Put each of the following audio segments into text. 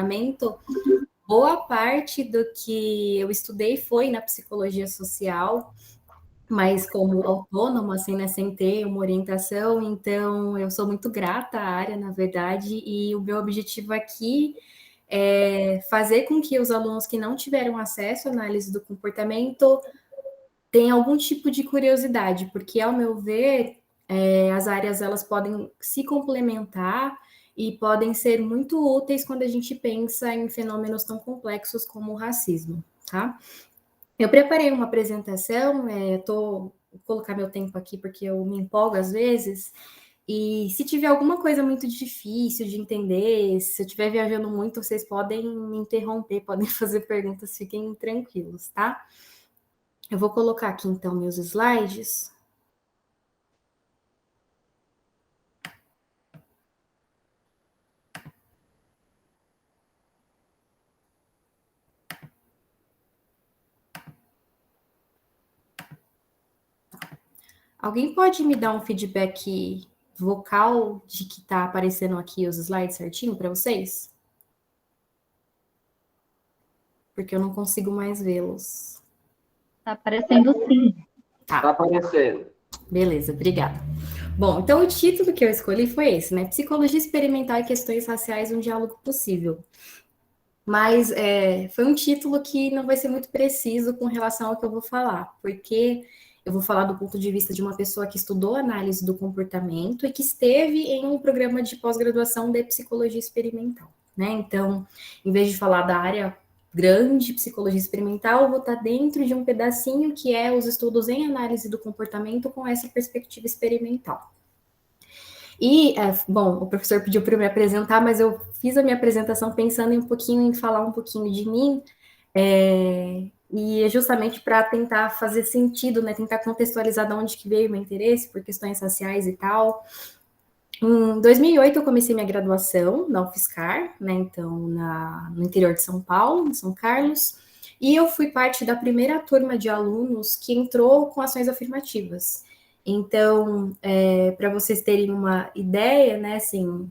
comportamento, boa parte do que eu estudei foi na psicologia social, mas como autônoma, assim, né, sem ter uma orientação, então eu sou muito grata à área, na verdade, e o meu objetivo aqui é fazer com que os alunos que não tiveram acesso à análise do comportamento tenham algum tipo de curiosidade, porque, ao meu ver, as áreas elas podem se complementar e podem ser muito úteis quando a gente pensa em fenômenos tão complexos como o racismo, tá? Eu preparei uma apresentação, vou colocar meu tempo aqui porque eu me empolgo às vezes, e se tiver alguma coisa muito difícil de entender, se eu estiver viajando muito, vocês podem me interromper, podem fazer perguntas, fiquem tranquilos, tá? Eu vou colocar aqui então meus slides. Alguém pode me dar um feedback vocal de que tá aparecendo aqui os slides certinho para vocês? Porque eu não consigo mais vê-los. Tá aparecendo sim. Tá aparecendo. Beleza, obrigada. Bom, então o título que eu escolhi foi esse, né? Psicologia experimental e questões raciais, um diálogo possível. Mas foi um título que não vai ser muito preciso com relação ao que eu vou falar, porque eu vou falar do ponto de vista de uma pessoa que estudou análise do comportamento e que esteve em um programa de pós-graduação de psicologia experimental, né? Então, em vez de falar da área grande psicologia experimental, eu vou estar dentro de um pedacinho que é os estudos em análise do comportamento com essa perspectiva experimental. E, bom, o professor pediu para eu me apresentar, mas eu fiz a minha apresentação pensando em falar um pouquinho de mim, e é justamente para tentar fazer sentido, né, tentar contextualizar de onde que veio o meu interesse por questões raciais e tal. Em 2008 eu comecei minha graduação na UFSCar, né, então no interior de São Paulo, em São Carlos, e eu fui parte da primeira turma de alunos que entrou com ações afirmativas. Então, para vocês terem uma ideia, né, assim,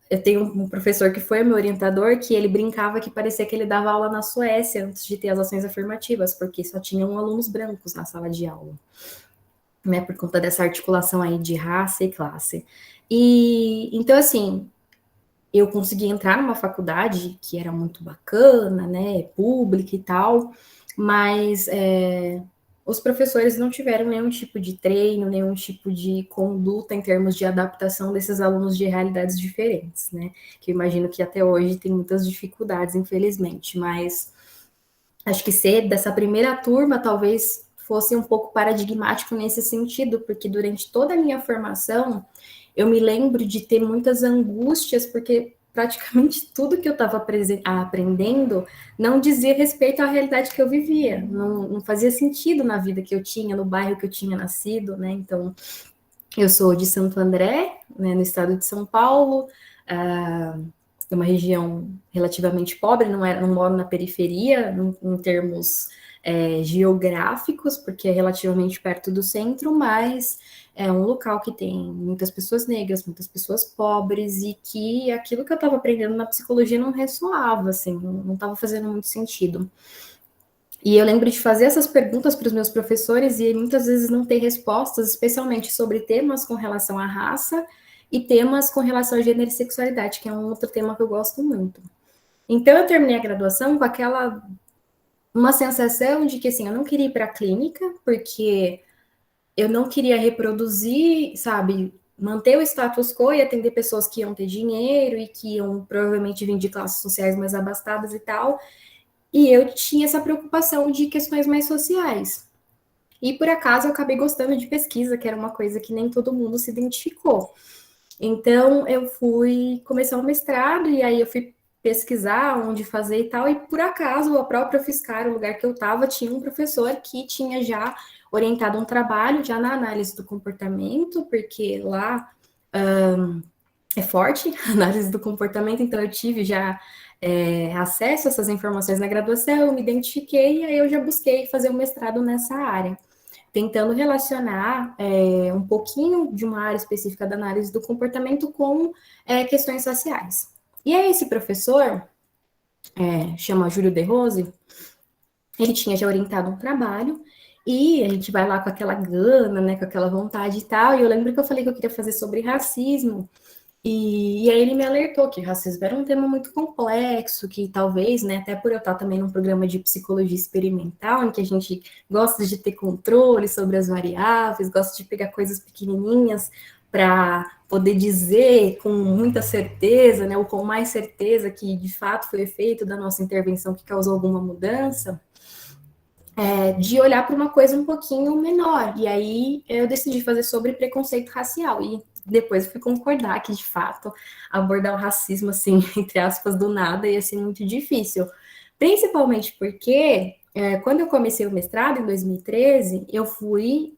eu tenho um professor que foi meu orientador, que ele brincava que parecia que ele dava aula na Suécia antes de ter as ações afirmativas, porque só tinham alunos brancos na sala de aula, né, por conta dessa articulação aí de raça e classe. E, então, assim, eu consegui entrar numa faculdade que era muito bacana, né, pública e tal, mas os professores não tiveram nenhum tipo de treino, nenhum tipo de conduta em termos de adaptação desses alunos de realidades diferentes, né? Que eu imagino que até hoje tem muitas dificuldades, infelizmente, mas acho que ser dessa primeira turma talvez fosse um pouco paradigmático nesse sentido, porque durante toda a minha formação eu me lembro de ter muitas angústias, porque praticamente tudo que eu estava aprendendo não dizia respeito à realidade que eu vivia, não fazia sentido na vida que eu tinha, no bairro que eu tinha nascido, né? Então, eu sou de Santo André, né, no estado de São Paulo, é uma região relativamente pobre, não moro na periferia, em termos geográficos, porque é relativamente perto do centro, mas é um local que tem muitas pessoas negras, muitas pessoas pobres, e que aquilo que eu estava aprendendo na psicologia não ressoava, assim, não estava fazendo muito sentido. E eu lembro de fazer essas perguntas para os meus professores e muitas vezes não ter respostas, especialmente sobre temas com relação à raça e temas com relação a gênero e sexualidade, que é um outro tema que eu gosto muito. Então, eu terminei a graduação com uma sensação de que, assim, eu não queria ir para a clínica, porque eu não queria reproduzir, sabe, manter o status quo e atender pessoas que iam ter dinheiro e que iam provavelmente vir de classes sociais mais abastadas e tal. E eu tinha essa preocupação de questões mais sociais. E por acaso eu acabei gostando de pesquisa, que era uma coisa que nem todo mundo se identificou. Então eu fui começar o mestrado e aí eu fui pesquisar onde fazer e tal, e por acaso a própria UFSCar, o lugar que eu estava, tinha um professor que tinha já orientado um trabalho já na análise do comportamento, porque lá é forte a análise do comportamento, então eu tive já acesso a essas informações na graduação, eu me identifiquei e aí eu já busquei fazer um mestrado nessa área, tentando relacionar um pouquinho de uma área específica da análise do comportamento com questões sociais. E aí esse professor, chama Júlio De Rose, ele tinha já orientado um trabalho, e a gente vai lá com aquela gana, né, com aquela vontade e tal, e eu lembro que eu falei que eu queria fazer sobre racismo, e aí ele me alertou que racismo era um tema muito complexo, que talvez, né, até por eu estar também num programa de psicologia experimental, em que a gente gosta de ter controle sobre as variáveis, gosta de pegar coisas pequenininhas para poder dizer com muita certeza, né, ou com mais certeza que de fato foi efeito da nossa intervenção que causou alguma mudança, de olhar para uma coisa um pouquinho menor. E aí eu decidi fazer sobre preconceito racial. E depois eu fui concordar que, de fato, abordar o racismo, assim, entre aspas, do nada, ia ser muito difícil. Principalmente porque, quando eu comecei o mestrado, em 2013, eu fui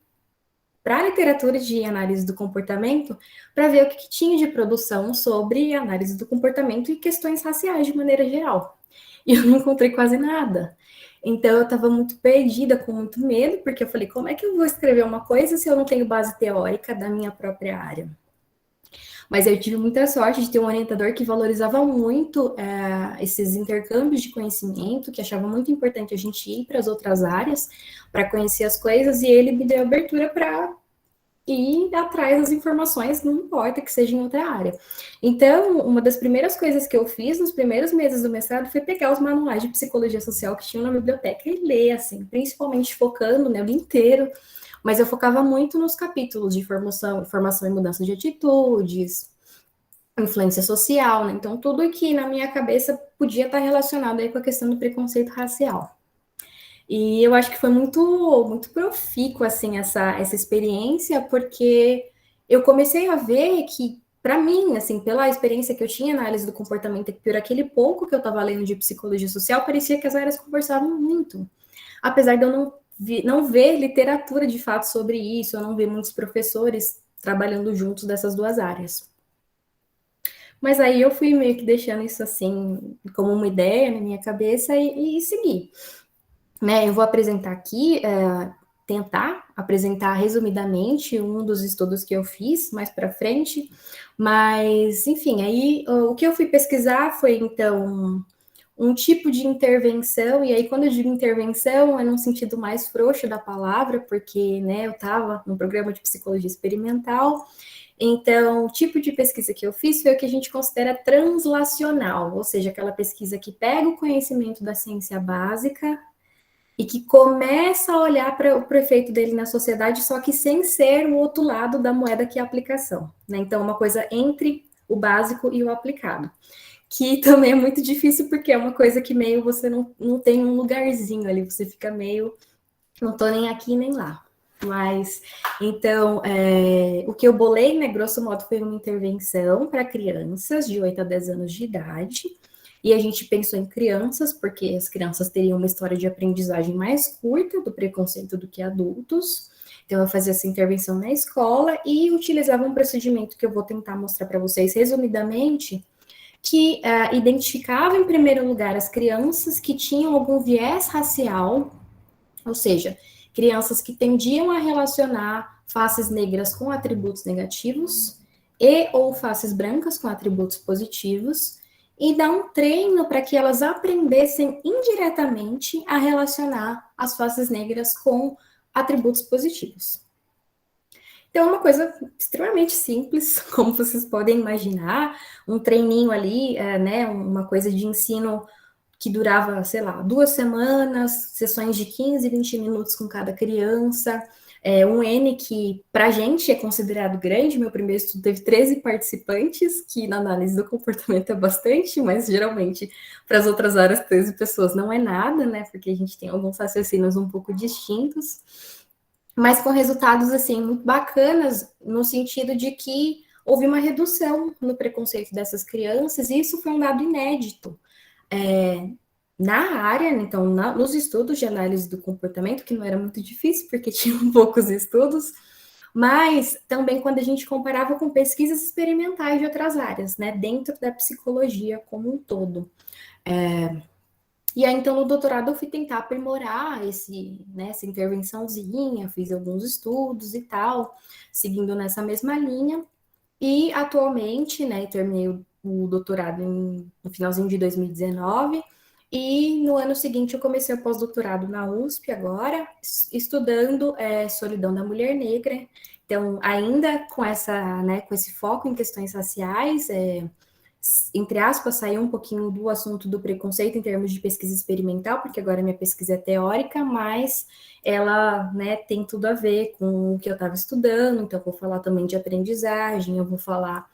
para a literatura de análise do comportamento para ver o que tinha de produção sobre análise do comportamento e questões raciais de maneira geral. E eu não encontrei quase nada. Então eu estava muito perdida, com muito medo, porque eu falei, como é que eu vou escrever uma coisa se eu não tenho base teórica da minha própria área? Mas eu tive muita sorte de ter um orientador que valorizava muito esses intercâmbios de conhecimento, que achava muito importante a gente ir para as outras áreas para conhecer as coisas, e ele me deu abertura para ir atrás das informações, não importa que seja em outra área. Então, uma das primeiras coisas que eu fiz nos primeiros meses do mestrado foi pegar os manuais de psicologia social que tinham na biblioteca e ler, assim, principalmente focando, né, o dia inteiro, mas eu focava muito nos capítulos de formação e mudança de atitudes, influência social, né? Então, tudo que na minha cabeça podia estar relacionado aí com a questão do preconceito racial. E eu acho que foi muito profícuo, assim, essa experiência, porque eu comecei a ver que, para mim, assim, pela experiência que eu tinha na análise do comportamento e por aquele pouco que eu estava lendo de psicologia social, parecia que as áreas conversavam muito. Apesar de eu não ver literatura de fato sobre isso, eu não ver muitos professores trabalhando juntos dessas duas áreas. Mas aí eu fui meio que deixando isso assim como uma ideia na minha cabeça e segui. Né, eu vou apresentar aqui, tentar apresentar resumidamente um dos estudos que eu fiz mais para frente, mas, enfim, aí o que eu fui pesquisar foi, então, um tipo de intervenção, e aí quando eu digo intervenção é num sentido mais frouxo da palavra, porque, né, eu estava no programa de psicologia experimental, então, o tipo de pesquisa que eu fiz foi o que a gente considera translacional, ou seja, aquela pesquisa que pega o conhecimento da ciência básica e que começa a olhar para o efeito dele na sociedade, só que sem ser o outro lado da moeda que é a aplicação. Né? Então, uma coisa entre o básico e o aplicado. Que também é muito difícil, porque é uma coisa que meio você não tem um lugarzinho ali, você fica meio, não estou nem aqui nem lá. Mas, então, o que eu bolei, né, grosso modo, foi uma intervenção para crianças de 8 a 10 anos de idade, e a gente pensou em crianças, porque as crianças teriam uma história de aprendizagem mais curta do preconceito do que adultos. Então, eu fazia essa intervenção na escola e utilizava um procedimento que eu vou tentar mostrar para vocês resumidamente, que identificava, em primeiro lugar, as crianças que tinham algum viés racial, ou seja, crianças que tendiam a relacionar faces negras com atributos negativos e ou faces brancas com atributos positivos, e dar um treino para que elas aprendessem indiretamente a relacionar as faces negras com atributos positivos. Então, é uma coisa extremamente simples, como vocês podem imaginar, um treininho ali, né, uma coisa de ensino que durava, sei lá, 2 semanas, sessões de 15, 20 minutos com cada criança, um N que para a gente é considerado grande. Meu primeiro estudo teve 13 participantes, que na análise do comportamento é bastante, mas geralmente para as outras áreas 13 pessoas não é nada, né, porque a gente tem alguns raciocínios um pouco distintos, mas com resultados, assim, muito bacanas, no sentido de que houve uma redução no preconceito dessas crianças, e isso foi um dado inédito. Na área, então, nos estudos de análise do comportamento, que não era muito difícil, porque tinham poucos estudos, mas também quando a gente comparava com pesquisas experimentais de outras áreas, né, dentro da psicologia como um todo. E aí, então, no doutorado eu fui tentar aprimorar essa intervençãozinha, fiz alguns estudos e tal, seguindo nessa mesma linha, e atualmente, né, terminei o doutorado no finalzinho de 2019, E no ano seguinte eu comecei o pós-doutorado na USP agora, estudando solidão da mulher negra. Então, ainda com essa, né, com esse foco em questões raciais, entre aspas, saiu um pouquinho do assunto do preconceito em termos de pesquisa experimental, porque agora minha pesquisa é teórica, mas ela, né, tem tudo a ver com o que eu estava estudando, então eu vou falar também de aprendizagem, eu vou falar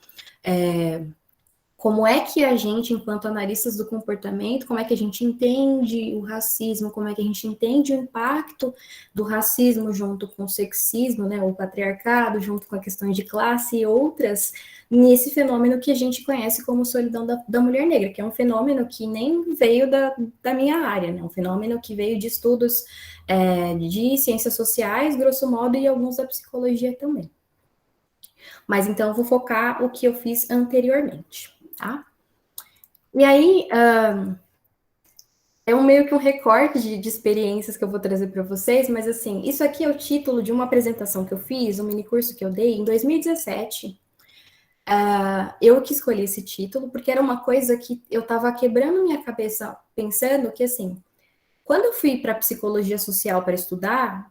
como é que a gente, enquanto analistas do comportamento, como é que a gente entende o racismo, como é que a gente entende o impacto do racismo junto com o sexismo, né, o patriarcado, junto com a questão de classe e outras, nesse fenômeno que a gente conhece como solidão da mulher negra, que é um fenômeno que nem veio da minha área, né, um fenômeno que veio de estudos de ciências sociais, grosso modo, e alguns da psicologia também. Mas então eu vou focar o que eu fiz anteriormente, tá? E aí, é meio que um recorte de experiências que eu vou trazer para vocês, mas assim, isso aqui é o título de uma apresentação que eu fiz, um minicurso que eu dei em 2017. Eu que escolhi esse título, porque era uma coisa que eu estava quebrando minha cabeça pensando que, assim, quando eu fui para psicologia social para estudar,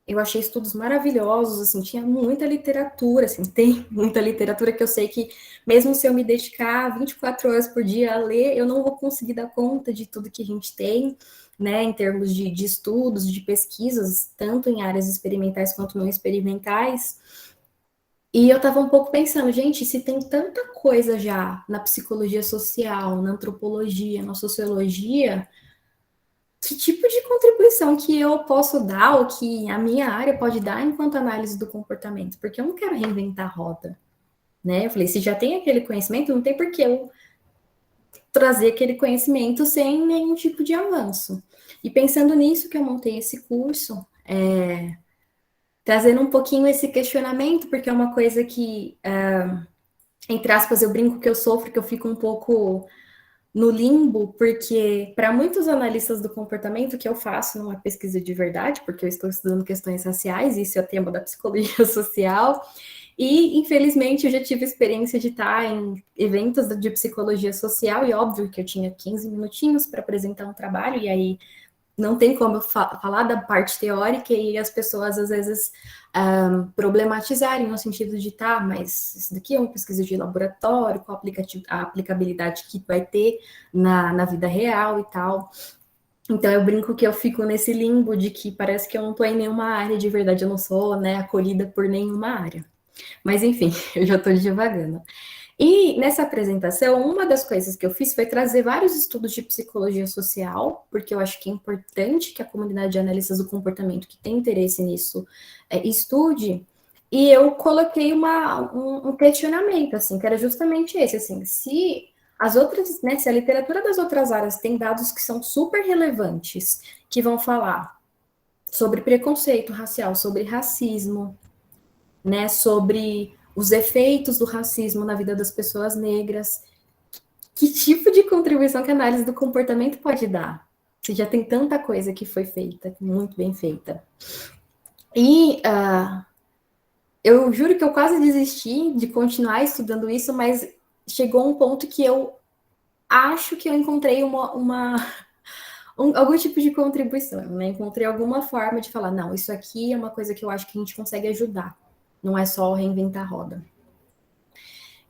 eu achei estudos maravilhosos, assim, tinha muita literatura, assim, tem muita literatura que eu sei que, mesmo se eu me dedicar 24 horas por dia a ler, eu não vou conseguir dar conta de tudo que a gente tem, né, em termos de estudos, de pesquisas, tanto em áreas experimentais quanto não experimentais. E eu estava um pouco pensando, gente, se tem tanta coisa já na psicologia social, na antropologia, na sociologia, que tipo de contribuição que eu posso dar, ou que a minha área pode dar enquanto análise do comportamento? Porque eu não quero reinventar a roda, né? Eu falei, se já tem aquele conhecimento, não tem por que eu trazer aquele conhecimento sem nenhum tipo de avanço. E pensando nisso que eu montei esse curso, trazendo um pouquinho esse questionamento, porque é uma coisa que, entre aspas, eu brinco que eu sofro, que eu fico um pouco no limbo, porque para muitos analistas do comportamento, que eu faço numa pesquisa de verdade, porque eu estou estudando questões raciais, isso é o tema da psicologia social, e infelizmente eu já tive experiência de estar em eventos de psicologia social, e óbvio que eu tinha 15 minutinhos para apresentar um trabalho, e aí não tem como eu falar da parte teórica e as pessoas às vezes problematizarem no sentido de, tá, mas isso daqui é uma pesquisa de laboratório, qual a aplicabilidade que vai ter na vida real e tal. Então eu brinco que eu fico nesse limbo de que parece que eu não estou em nenhuma área, de verdade eu não sou, né, acolhida por nenhuma área. Mas enfim, eu já estou divagando. E nessa apresentação, uma das coisas que eu fiz foi trazer vários estudos de psicologia social, porque eu acho que é importante que a comunidade de analistas do comportamento que tem interesse nisso estude. E eu coloquei um questionamento, assim, que era justamente esse, assim, se as outras, né, se a literatura das outras áreas tem dados que são super relevantes, que vão falar sobre preconceito racial, sobre racismo, né, sobre os efeitos do racismo na vida das pessoas negras. Que tipo de contribuição que a análise do comportamento pode dar? Se já tem tanta coisa que foi feita, muito bem feita. E eu juro que eu quase desisti de continuar estudando isso, mas chegou um ponto que eu acho que eu encontrei algum tipo de contribuição, né? Encontrei alguma forma de falar, não, isso aqui é uma coisa que eu acho que a gente consegue ajudar. Não é só reinventar a roda.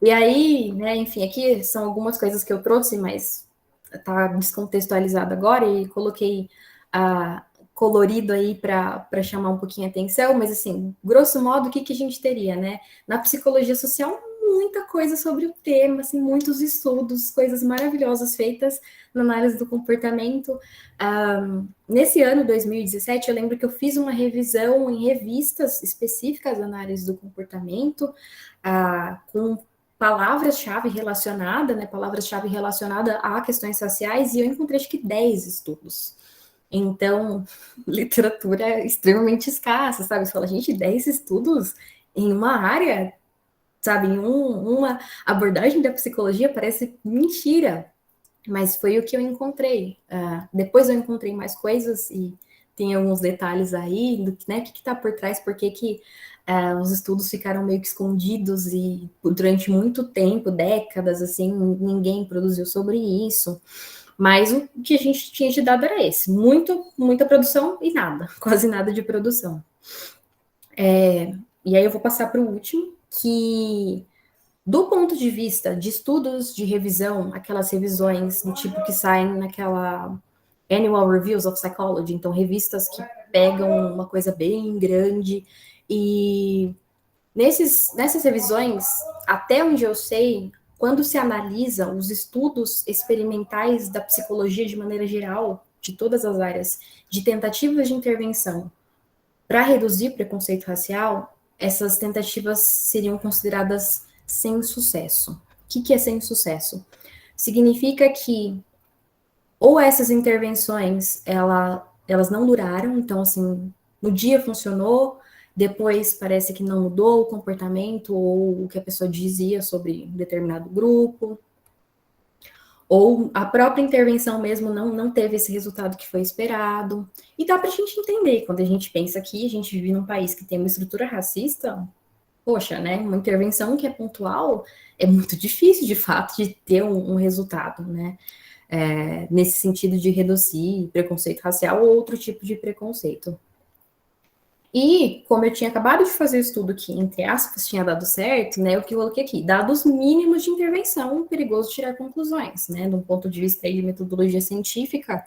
E aí, né, enfim, aqui são algumas coisas que eu trouxe, mas tá descontextualizado agora e coloquei colorido aí para chamar um pouquinho a atenção, mas assim, grosso modo, o que a gente teria, né? Na psicologia social, muita coisa sobre o tema, assim, muitos estudos, coisas maravilhosas feitas na análise do comportamento. Nesse ano, 2017, eu lembro que eu fiz uma revisão em revistas específicas da análise do comportamento, com palavras-chave relacionada, né, palavras-chave relacionada a questões raciais, e eu encontrei acho que 10 estudos. Então, literatura é extremamente escassa, sabe? Você fala, gente, 10 estudos em uma área, sabe? Em uma abordagem da psicologia parece mentira, mas foi o que eu encontrei. Depois eu encontrei mais coisas e tem alguns detalhes aí do né, que está por trás, por que os estudos ficaram meio que escondidos e durante muito tempo, décadas, assim, ninguém produziu sobre isso. Mas o que a gente tinha de dado era esse, muita produção e nada, quase nada de produção. E aí eu vou passar para o último, que do ponto de vista de estudos de revisão, aquelas revisões do tipo que saem naquela Annual Reviews of Psychology, então revistas que pegam uma coisa bem grande, e nessas revisões, até onde eu sei, quando se analisa os estudos experimentais da psicologia de maneira geral, de todas as áreas, de tentativas de intervenção para reduzir preconceito racial, essas tentativas seriam consideradas sem sucesso. O que é sem sucesso? Significa que ou essas intervenções elas não duraram, então assim, no dia funcionou, depois parece que não mudou o comportamento ou o que a pessoa dizia sobre um determinado grupo, ou a própria intervenção mesmo não teve esse resultado que foi esperado. E dá para a gente entender, quando a gente pensa que a gente vive num país que tem uma estrutura racista, poxa, né, uma intervenção que é pontual é muito difícil, de fato, de ter um resultado, né, nesse sentido de reduzir preconceito racial ou outro tipo de preconceito. E, como eu tinha acabado de fazer o estudo que, entre aspas, tinha dado certo, né, o que eu coloquei aqui, dados mínimos de intervenção, perigoso tirar conclusões, né, de um ponto de vista aí de metodologia científica,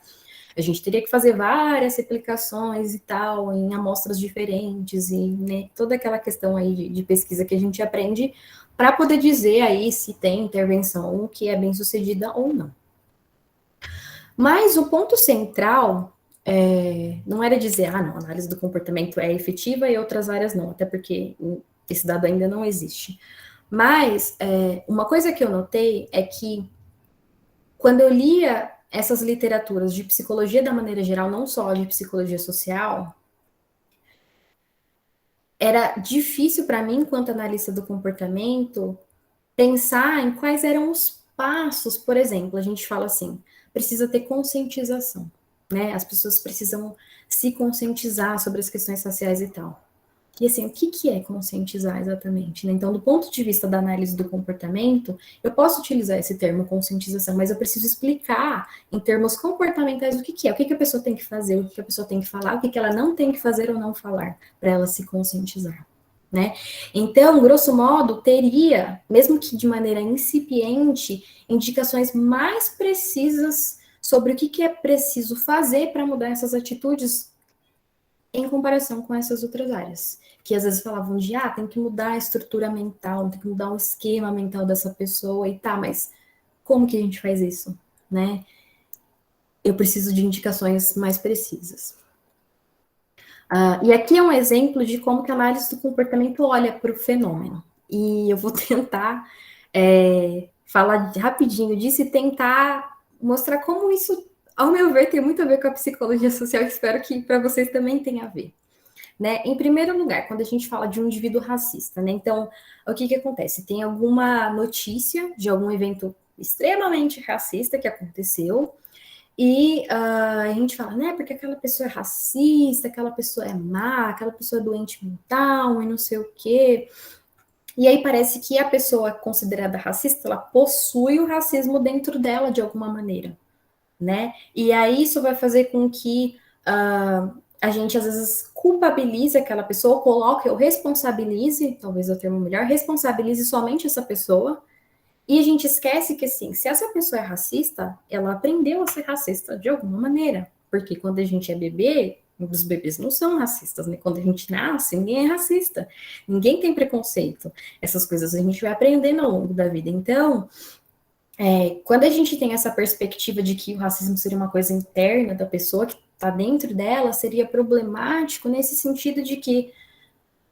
a gente teria que fazer várias replicações e tal, em amostras diferentes, e né, toda aquela questão aí de pesquisa que a gente aprende, para poder dizer aí se tem intervenção que é bem sucedida ou não. Mas o ponto central não era dizer, não, a análise do comportamento é efetiva e outras áreas não, até porque esse dado ainda não existe. Mas uma coisa que eu notei é que quando eu lia essas literaturas de psicologia da maneira geral, não só de psicologia social, era difícil para mim, enquanto analista do comportamento, pensar em quais eram os passos. Por exemplo, a gente fala assim, precisa ter conscientização, né? As pessoas precisam se conscientizar sobre as questões raciais e tal. E assim, o que é conscientizar exatamente? Né? Então, do ponto de vista da análise do comportamento, eu posso utilizar esse termo conscientização, mas eu preciso explicar em termos comportamentais o que é, o que a pessoa tem que fazer, o que a pessoa tem que falar, o que ela não tem que fazer ou não falar, para ela se conscientizar. Né? Então, grosso modo, teria, mesmo que de maneira incipiente, indicações mais precisas sobre o que é preciso fazer para mudar essas atitudes em comparação com essas outras áreas, que às vezes falavam de, tem que mudar a estrutura mental, tem que mudar o esquema mental dessa pessoa, e mas como que a gente faz isso, né? Eu preciso de indicações mais precisas. E aqui é um exemplo de como que a análise do comportamento olha para o fenômeno, e eu vou tentar falar rapidinho disso e tentar mostrar como isso, ao meu ver, tem muito a ver com a psicologia social, e espero que para vocês também tenha a ver. Né? Em primeiro lugar, quando a gente fala de um indivíduo racista, né? Então, o que acontece? Tem alguma notícia de algum evento extremamente racista que aconteceu, e a gente fala, né? Porque aquela pessoa é racista, aquela pessoa é má, aquela pessoa é doente mental e não sei o quê. E aí parece que a pessoa considerada racista, ela possui o racismo dentro dela de alguma maneira, né? E aí isso vai fazer com que a gente às vezes culpabilize aquela pessoa, coloque ou responsabilize, talvez é o termo melhor, responsabilize somente essa pessoa, e a gente esquece que, assim, se essa pessoa é racista, ela aprendeu a ser racista de alguma maneira, porque quando a gente é bebê, os bebês não são racistas, né? Quando a gente nasce, ninguém é racista, ninguém tem preconceito, essas coisas a gente vai aprendendo ao longo da vida. Então, quando a gente tem essa perspectiva de que o racismo seria uma coisa interna da pessoa, que está dentro dela, seria problemático nesse sentido de que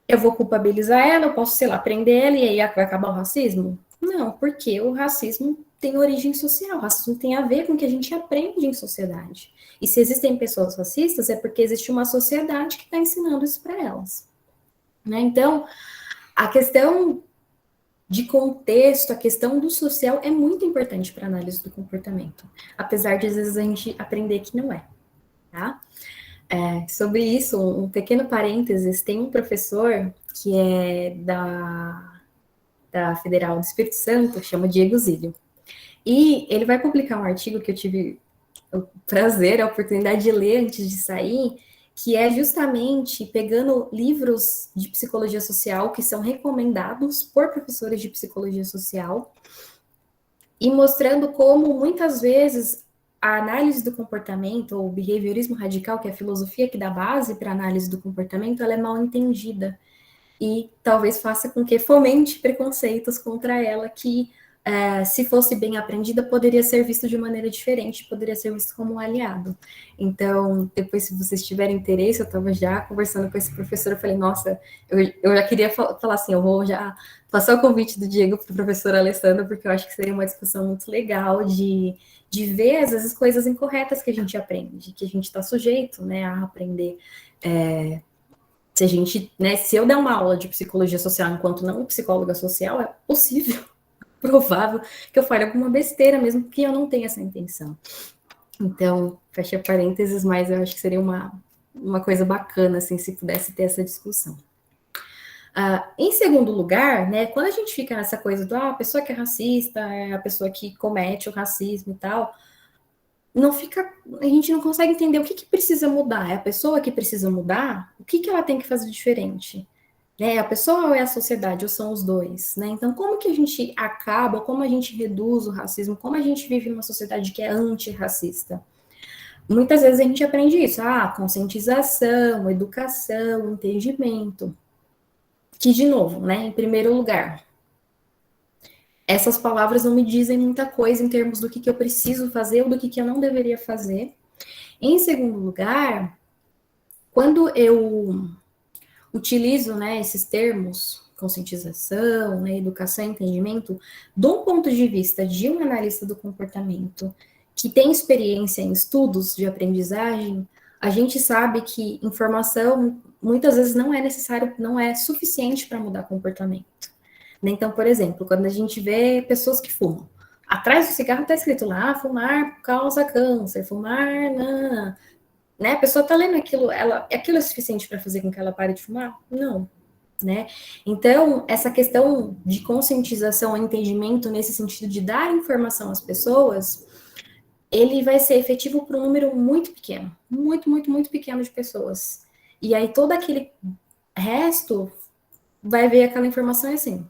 eu vou culpabilizar ela, eu posso, sei lá, prender ela e aí vai acabar o racismo? Não, porque o racismo tem origem social, o racismo tem a ver com o que a gente aprende em sociedade. E se existem pessoas racistas, é porque existe uma sociedade que está ensinando isso para elas. Né? Então, a questão de contexto, a questão do social é muito importante para a análise do comportamento, apesar de às vezes a gente aprender que não é, tá? Sobre isso, um pequeno parênteses, tem um professor que é da Federal do Espírito Santo, chama Diego Zílio, e ele vai publicar um artigo que eu tive o prazer, a oportunidade de ler antes de sair, que é justamente pegando livros de psicologia social que são recomendados por professores de psicologia social e mostrando como muitas vezes a análise do comportamento, ou o behaviorismo radical, que é a filosofia que dá base para a análise do comportamento, ela é mal entendida e talvez faça com que fomente preconceitos contra ela que, se fosse bem aprendida, poderia ser visto de maneira diferente, poderia ser visto como um aliado. Então, depois, se vocês tiverem interesse, eu estava já conversando com esse professor, eu falei, nossa, eu já queria falar assim, eu vou já passar o convite do Diego para o professor Alessandro, porque eu acho que seria uma discussão muito legal de ver, às vezes, coisas incorretas que a gente aprende, que a gente está sujeito, né, a aprender. Se a gente, né, se eu der uma aula de psicologia social enquanto não psicóloga social, é possível, provável, que eu fale alguma besteira, mesmo que eu não tenha essa intenção. Então, fecha parênteses, mas eu acho que seria uma coisa bacana, assim, se pudesse ter essa discussão. Em segundo lugar, né, quando a gente fica nessa coisa do, a pessoa que é racista, é a pessoa que comete o racismo e tal, a gente não consegue entender o que precisa mudar. É a pessoa que precisa mudar? O que ela tem que fazer diferente? É a pessoa ou é a sociedade, ou são os dois, né? Então, como que a gente acaba, como a gente reduz o racismo, como a gente vive numa sociedade que é antirracista? Muitas vezes a gente aprende isso, conscientização, educação, entendimento. Que, de novo, né, em primeiro lugar, essas palavras não me dizem muita coisa em termos do que eu preciso fazer ou do que eu não deveria fazer. Em segundo lugar, quando eu utilizo, né, esses termos, conscientização, né, educação e entendimento, do ponto de vista de um analista do comportamento que tem experiência em estudos de aprendizagem, a gente sabe que informação muitas vezes não é necessário, não é suficiente para mudar comportamento. Então, por exemplo, quando a gente vê pessoas que fumam, atrás do cigarro está escrito lá, fumar causa câncer, fumar, não, né? A pessoa está lendo aquilo, aquilo é suficiente para fazer com que ela pare de fumar? Não, né? Então, essa questão de conscientização, entendimento nesse sentido de dar informação às pessoas, ele vai ser efetivo para um número muito pequeno, muito, muito, muito pequeno de pessoas. E aí todo aquele resto vai ver aquela informação assim.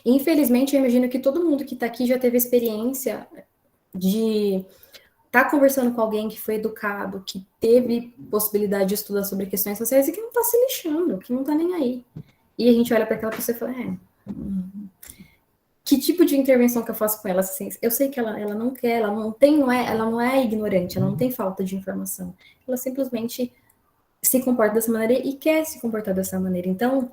Infelizmente, eu imagino que todo mundo que está aqui já teve experiência de estar conversando com alguém que foi educado, que teve possibilidade de estudar sobre questões sociais e que não está se lixando, que não está nem aí. E a gente olha para aquela pessoa e fala, que tipo de intervenção que eu faço com ela? Assim, eu sei que ela não quer, ela não é ignorante, ela não tem falta de informação. Ela simplesmente se comporta dessa maneira e quer se comportar dessa maneira. Então,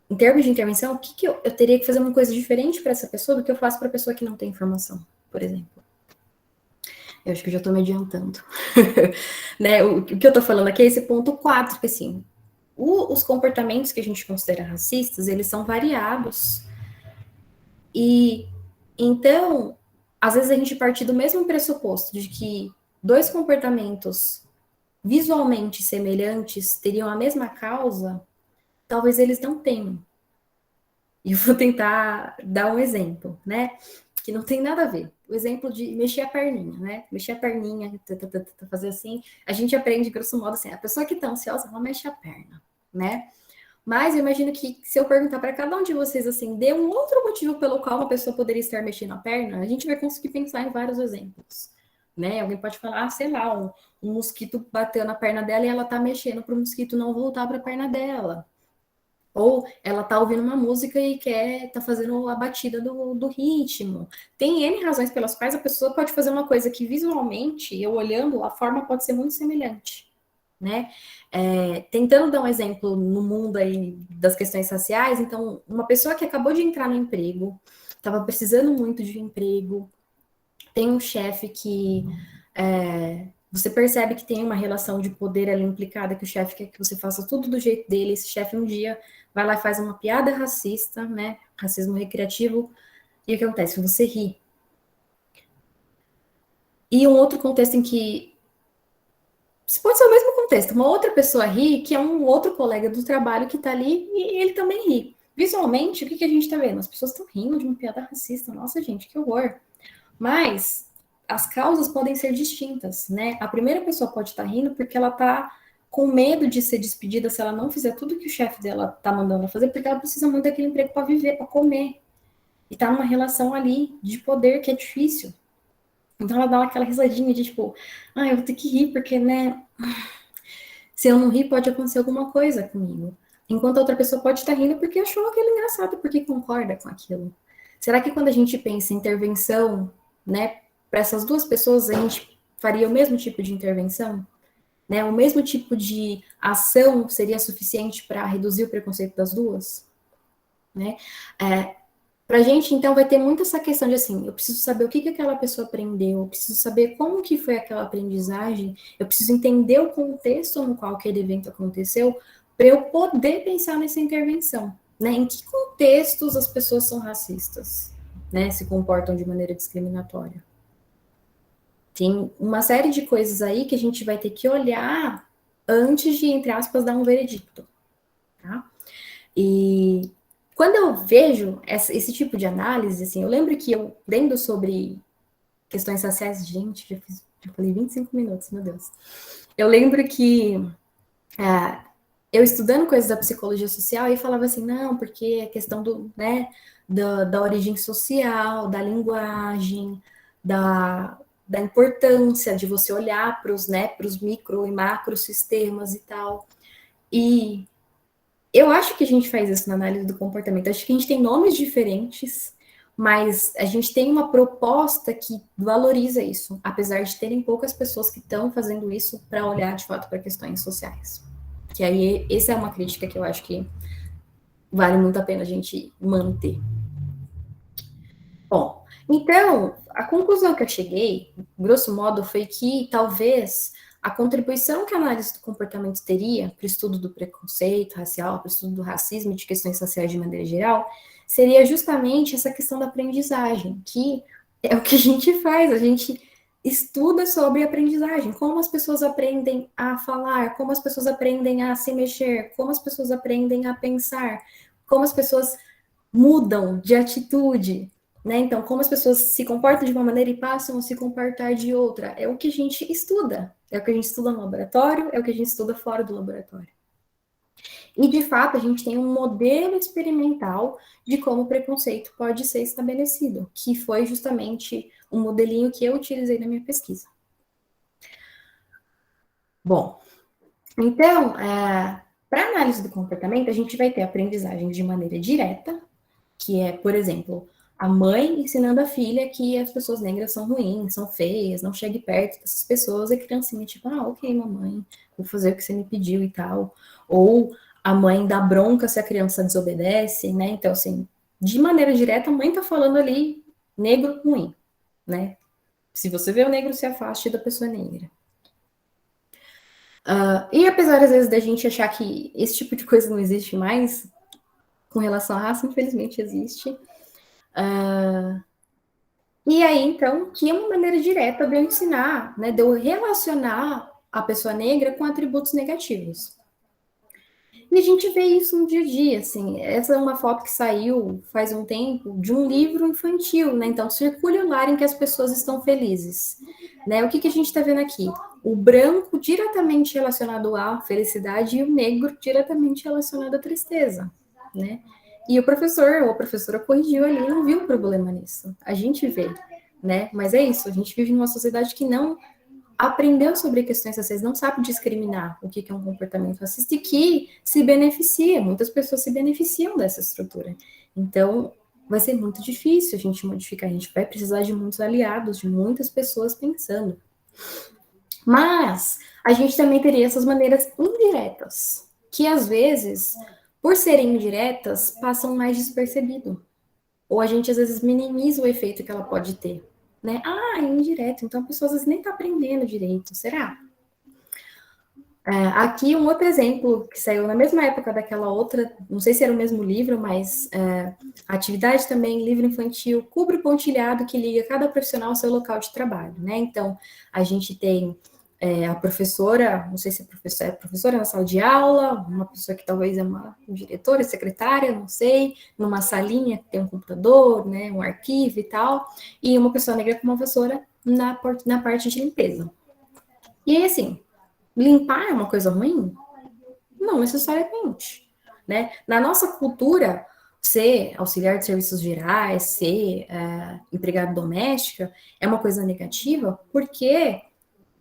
em termos de intervenção, o que eu teria que fazer uma coisa diferente para essa pessoa do que eu faço para a pessoa que não tem informação, por exemplo? Eu acho que eu já estou me adiantando. Né? O que eu estou falando aqui é esse ponto 4, que assim, os comportamentos que a gente considera racistas, eles são variados. E então, às vezes a gente parte do mesmo pressuposto de que dois comportamentos visualmente semelhantes teriam a mesma causa, talvez eles não tenham. E eu vou tentar dar um exemplo, né? Que não tem nada a ver. O exemplo de mexer a perninha, né? Mexer a perninha, fazer assim. A gente aprende, grosso modo, assim, a pessoa que tá ansiosa, ela mexe a perna, né? Mas eu imagino que se eu perguntar para cada um de vocês, assim, dê um outro motivo pelo qual uma pessoa poderia estar mexendo a perna, a gente vai conseguir pensar em vários exemplos, né? Alguém pode falar, sei lá, um mosquito bateu na perna dela e ela tá mexendo para o mosquito não voltar para a perna dela. Ou ela tá ouvindo uma música e tá fazendo a batida do ritmo. Tem N razões pelas quais a pessoa pode fazer uma coisa que visualmente, eu olhando, a forma pode ser muito semelhante, né? Tentando dar um exemplo no mundo aí das questões raciais, então, uma pessoa que acabou de entrar no emprego, estava precisando muito de um emprego, tem um chefe que você percebe que tem uma relação de poder ali implicada, que o chefe quer que você faça tudo do jeito dele, esse chefe um dia vai lá e faz uma piada racista, né, racismo recreativo, e o que acontece? Você ri. E um outro contexto em que pode ser o mesmo contexto, uma outra pessoa ri, que é um outro colega do trabalho que tá ali, e ele também ri. Visualmente, o que a gente tá vendo? As pessoas estão rindo de uma piada racista, nossa gente, que horror. Mas as causas podem ser distintas, né? A primeira pessoa pode estar rindo porque ela está com medo de ser despedida se ela não fizer tudo que o chefe dela está mandando ela fazer, porque ela precisa muito daquele emprego para viver, para comer. E está numa relação ali de poder que é difícil. Então ela dá aquela risadinha de tipo, eu vou ter que rir porque, né, se eu não rir pode acontecer alguma coisa comigo. Enquanto a outra pessoa pode estar rindo porque achou aquilo engraçado, porque concorda com aquilo. Será que quando a gente pensa em intervenção, né, para essas duas pessoas, a gente faria o mesmo tipo de intervenção? Né? O mesmo tipo de ação seria suficiente para reduzir o preconceito das duas? Né? Para a gente, então, vai ter muito essa questão de assim, eu preciso saber o que aquela pessoa aprendeu, eu preciso saber como que foi aquela aprendizagem, eu preciso entender o contexto no qual aquele evento aconteceu, para eu poder pensar nessa intervenção. Né? Em que contextos as pessoas são racistas, né? Se comportam de maneira discriminatória. Tem uma série de coisas aí que a gente vai ter que olhar antes de, entre aspas, dar um veredicto. Tá? E quando eu vejo esse tipo de análise, assim, eu lembro que eu, lendo sobre questões raciais, gente, já falei 25 minutos, meu Deus. Eu lembro que eu estudando coisas da psicologia social e falava assim, não, porque a questão da origem social, da linguagem, da importância de você olhar para os micro e macro sistemas e tal. E eu acho que a gente faz isso na análise do comportamento. Acho que a gente tem nomes diferentes, mas a gente tem uma proposta que valoriza isso, apesar de terem poucas pessoas que estão fazendo isso para olhar de fato para questões sociais. Que aí, essa é uma crítica que eu acho que vale muito a pena a gente manter. Bom, então, a conclusão que eu cheguei, grosso modo, foi que talvez a contribuição que a análise do comportamento teria para o estudo do preconceito racial, para o estudo do racismo e de questões sociais de maneira geral, seria justamente essa questão da aprendizagem, que é o que a gente faz, a gente estuda sobre aprendizagem, como as pessoas aprendem a falar, como as pessoas aprendem a se mexer, como as pessoas aprendem a pensar, como as pessoas mudam de atitude, né? Então, como as pessoas se comportam de uma maneira e passam a se comportar de outra, é o que a gente estuda, é o que a gente estuda no laboratório, é o que a gente estuda fora do laboratório. E, de fato, a gente tem um modelo experimental de como o preconceito pode ser estabelecido, que foi justamente um modelinho que eu utilizei na minha pesquisa. Bom, então, para análise do comportamento, a gente vai ter aprendizagem de maneira direta, que é, por exemplo, a mãe ensinando a filha que as pessoas negras são ruins, são feias, não chegue perto dessas pessoas, e a criancinha tipo, ok, mamãe, vou fazer o que você me pediu e tal. Ou a mãe dá bronca se a criança desobedece, né? Então, assim, de maneira direta, a mãe tá falando ali, negro ruim, né? Se você vê o negro, se afaste da pessoa negra. E apesar, às vezes, da gente achar que esse tipo de coisa não existe mais, com relação à raça, infelizmente existe. E aí, então, que é uma maneira direta de eu ensinar, né, de eu relacionar a pessoa negra com atributos negativos. E a gente vê isso no dia a dia, assim. Essa é uma foto que saiu faz um tempo de um livro infantil, né? Então, circule o lar em que as pessoas estão felizes. Né? O que a gente está vendo aqui? O branco diretamente relacionado à felicidade e o negro diretamente relacionado à tristeza, né? E o professor ou a professora corrigiu ali e não viu problema nisso. A gente vê, né? Mas é isso, a gente vive numa sociedade que não aprendeu sobre questões raciais, não sabe discriminar o que é um comportamento racista e que se beneficia, muitas pessoas se beneficiam dessa estrutura. Então, vai ser muito difícil a gente modificar, a gente vai precisar de muitos aliados, de muitas pessoas pensando. Mas a gente também teria essas maneiras indiretas, que às vezes, por serem indiretas, passam mais despercebido. Ou a gente às vezes minimiza o efeito que ela pode ter. Né? É indireto, então a pessoa às vezes nem está aprendendo direito, será? Aqui um outro exemplo que saiu na mesma época daquela outra, não sei se era o mesmo livro, mas atividade também, livro infantil, cubra o pontilhado que liga cada profissional ao seu local de trabalho, né? Então, a gente tem a professora, não sei se é professora na sala de aula, uma pessoa que talvez é uma diretora, secretária, não sei, numa salinha que tem um computador, né, um arquivo e tal, e uma pessoa negra como uma vassoura na parte de limpeza. E aí, assim, limpar é uma coisa ruim? Não necessariamente, né? Na nossa cultura, ser auxiliar de serviços gerais, ser empregado doméstica, é uma coisa negativa, porque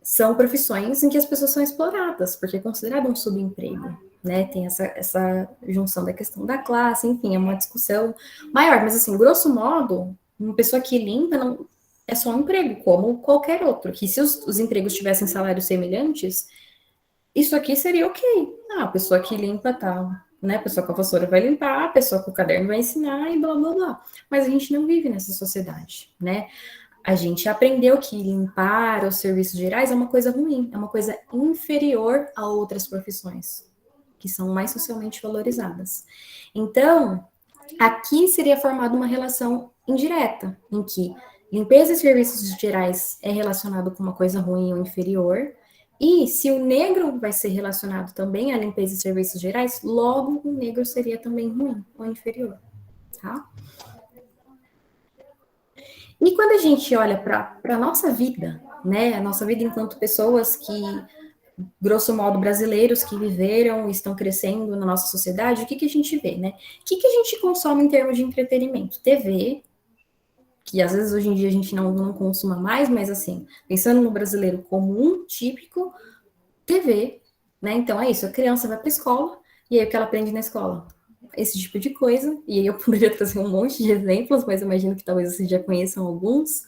são profissões em que as pessoas são exploradas, porque é considerado um subemprego, né? Tem essa junção da questão da classe, enfim, é uma discussão maior, mas assim, grosso modo, uma pessoa que limpa não é só um emprego, como qualquer outro, que se os empregos tivessem salários semelhantes, isso aqui seria ok. A pessoa que limpa tal, né? A pessoa com a vassoura vai limpar, a pessoa com o caderno vai ensinar e blá blá blá. Mas a gente não vive nessa sociedade, né? A gente aprendeu que limpar os serviços gerais é uma coisa ruim, é uma coisa inferior a outras profissões, que são mais socialmente valorizadas. Então, aqui seria formada uma relação indireta, em que limpeza e serviços gerais é relacionado com uma coisa ruim ou inferior, e se o negro vai ser relacionado também à limpeza e serviços gerais, logo o negro seria também ruim ou inferior, tá? E quando a gente olha para a nossa vida, né, a nossa vida enquanto pessoas que, grosso modo, brasileiros que viveram e estão crescendo na nossa sociedade, o que, que a gente vê, né? O que, que a gente consome em termos de entretenimento? TV, que às vezes hoje em dia a gente não consuma mais, mas assim, pensando no brasileiro comum, típico, TV, né? Então é isso, a criança vai para a escola, e aí o que ela aprende na escola? Esse tipo de coisa, e aí eu poderia trazer um monte de exemplos, mas imagino que talvez vocês já conheçam alguns,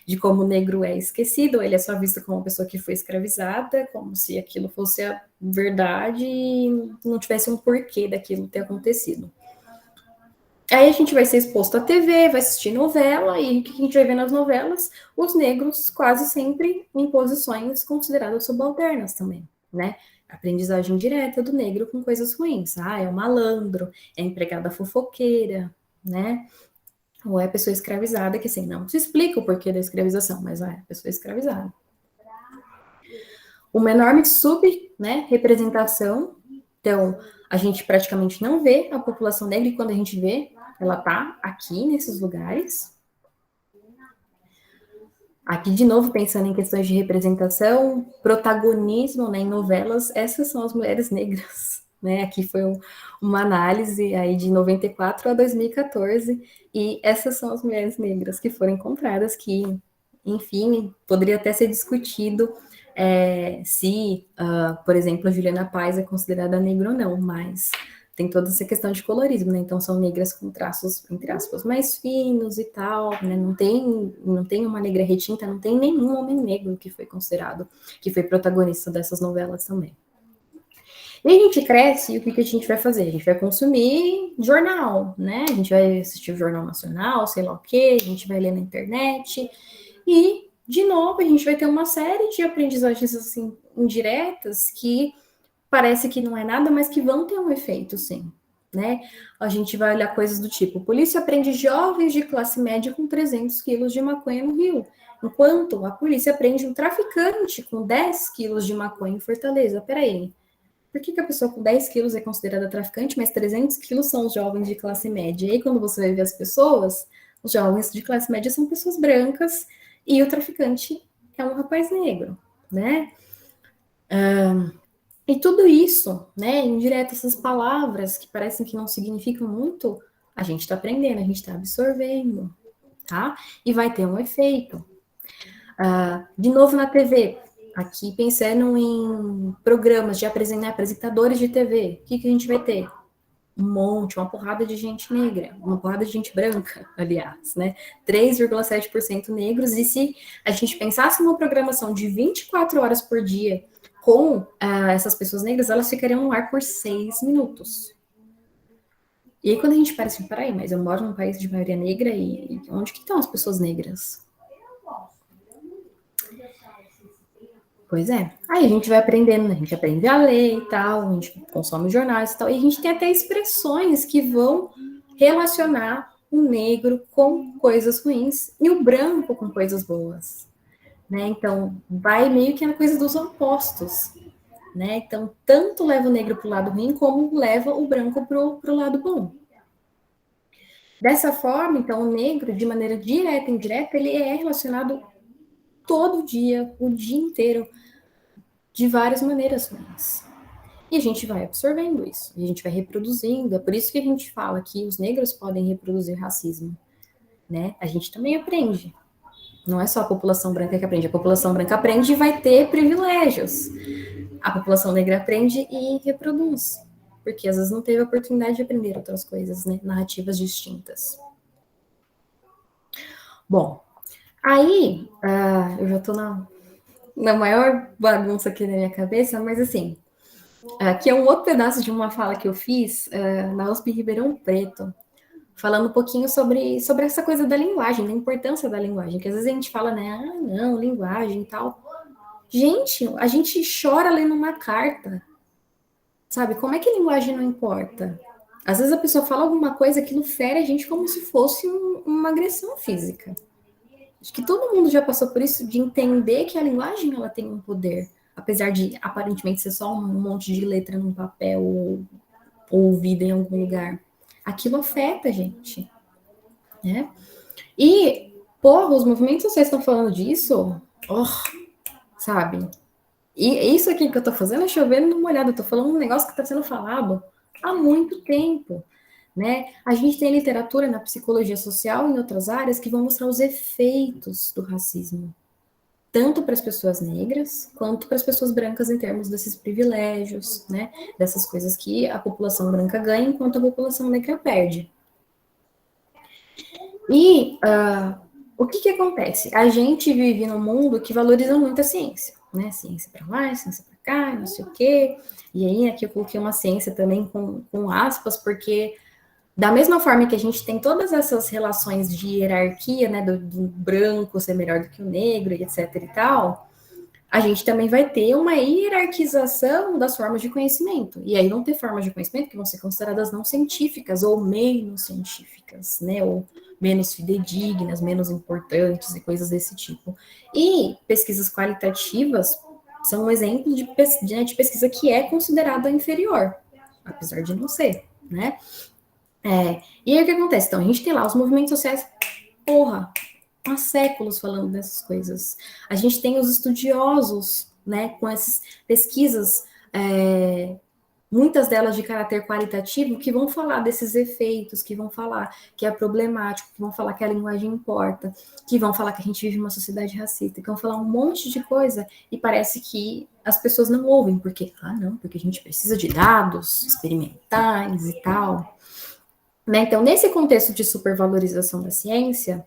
de como o negro é esquecido, ele é só visto como uma pessoa que foi escravizada, como se aquilo fosse a verdade e não tivesse um porquê daquilo ter acontecido. Aí a gente vai ser exposto à TV, vai assistir novela, e o que a gente vai ver nas novelas? Os negros quase sempre em posições consideradas subalternas também, né? Aprendizagem direta do negro com coisas ruins. Ah, é o malandro, é a empregada fofoqueira, né? Ou é a pessoa escravizada, que assim, não se explica o porquê da escravização, mas é a pessoa escravizada. Uma enorme né, representação. Então, a gente praticamente não vê a população negra, e quando a gente vê, ela tá aqui nesses lugares. Aqui, de novo, pensando em questões de representação, protagonismo, né, em novelas, essas são as mulheres negras, né? Aqui foi uma análise aí de 94 a 2014, e essas são as mulheres negras que foram encontradas, que, enfim, poderia até ser discutido se, por exemplo, a Juliana Paz é considerada negra ou não, mas tem toda essa questão de colorismo, né? Então são negras com traços, entre aspas, mais finos e tal, né? Não tem uma negra retinta, não tem nenhum homem negro que foi considerado, que foi protagonista dessas novelas também. E a gente cresce, e o que a gente vai fazer? A gente vai consumir jornal, né? A gente vai assistir o Jornal Nacional, sei lá o quê, a gente vai ler na internet, e, de novo, a gente vai ter uma série de aprendizagens, assim, indiretas, que parece que não é nada, mas que vão ter um efeito, sim, né? A gente vai olhar coisas do tipo, polícia prende jovens de classe média com 300 quilos de maconha no Rio, enquanto a polícia prende um traficante com 10 quilos de maconha em Fortaleza. Peraí, por que a pessoa com 10 quilos é considerada traficante, mas 300 quilos são os jovens de classe média? E aí, quando você vai ver as pessoas, os jovens de classe média são pessoas brancas e o traficante é um rapaz negro, né? E tudo isso, né, indireto, essas palavras que parecem que não significam muito, a gente está aprendendo, a gente está absorvendo, tá? E vai ter um efeito. De novo na TV, aqui pensando em programas de apresentadores de TV, o que a gente vai ter? Uma porrada de gente negra, uma porrada de gente branca, aliás, né? 3,7% negros, e se a gente pensasse numa programação de 24 horas por dia com essas pessoas negras, elas ficariam no ar por 6 minutos. E aí, quando a gente para assim, peraí, mas eu moro num país de maioria negra, e onde que estão as pessoas negras? Pois é. Aí a gente vai aprendendo, né? A gente aprende a ler e tal, a gente consome jornais e tal, e a gente tem até expressões que vão relacionar o negro com coisas ruins e o branco com coisas boas, né? Então, vai meio que na coisa dos opostos, né? Então, tanto leva o negro para o lado ruim, como leva o branco para o lado bom. Dessa forma, então, o negro, de maneira direta e indireta, ele é relacionado todo dia, o dia inteiro, de várias maneiras ruins. E a gente vai absorvendo isso, e a gente vai reproduzindo. É por isso que a gente fala que os negros podem reproduzir racismo, né? A gente também aprende. Não é só a população branca que aprende. A população branca aprende e vai ter privilégios. A população negra aprende e reproduz. Porque às vezes não teve a oportunidade de aprender outras coisas, né? Narrativas distintas. Bom, aí eu já tô na maior bagunça aqui na minha cabeça, mas assim, aqui é um outro pedaço de uma fala que eu fiz na USP Ribeirão Preto, falando um pouquinho sobre essa coisa da linguagem, da importância da linguagem, que às vezes a gente fala, né, não, linguagem e tal. Gente, a gente chora lendo uma carta, sabe? Como é que a linguagem não importa? Às vezes a pessoa fala alguma coisa que não fere a gente como se fosse uma agressão física. Acho que todo mundo já passou por isso, de entender que a linguagem ela tem um poder, apesar de aparentemente ser só um monte de letra num papel ou ouvida em algum lugar. Aquilo afeta a gente, né? E, porra, os movimentos sociais estão falando disso, sabe? E isso aqui que eu tô fazendo é chovendo numa olhada, eu tô falando um negócio que está sendo falado há muito tempo, né? A gente tem literatura na psicologia social e em outras áreas que vão mostrar os efeitos do racismo, tanto para as pessoas negras quanto para as pessoas brancas em termos desses privilégios, né? Dessas coisas que a população branca ganha enquanto a população negra perde. E o que acontece? A gente vive num mundo que valoriza muito a ciência, né? Ciência para lá, ciência para cá, não sei o quê. E aí aqui eu coloquei uma ciência também com aspas, porque da mesma forma que a gente tem todas essas relações de hierarquia, né, do branco ser melhor do que o negro, e etc e tal, a gente também vai ter uma hierarquização das formas de conhecimento. E aí vão ter formas de conhecimento que vão ser consideradas não científicas ou menos científicas, né, ou menos fidedignas, menos importantes e coisas desse tipo. E pesquisas qualitativas são um exemplo de pesquisa que é considerada inferior, apesar de não ser, né? E aí o que acontece? Então, a gente tem lá os movimentos sociais, porra, há séculos falando dessas coisas. A gente tem os estudiosos, né, com essas pesquisas, muitas delas de caráter qualitativo, que vão falar desses efeitos, que vão falar que é problemático, que vão falar que a linguagem importa, que vão falar que a gente vive uma sociedade racista, que vão falar um monte de coisa, e parece que as pessoas não ouvem, porque, não, porque a gente precisa de dados experimentais e tal. Né? Então, nesse contexto de supervalorização da ciência,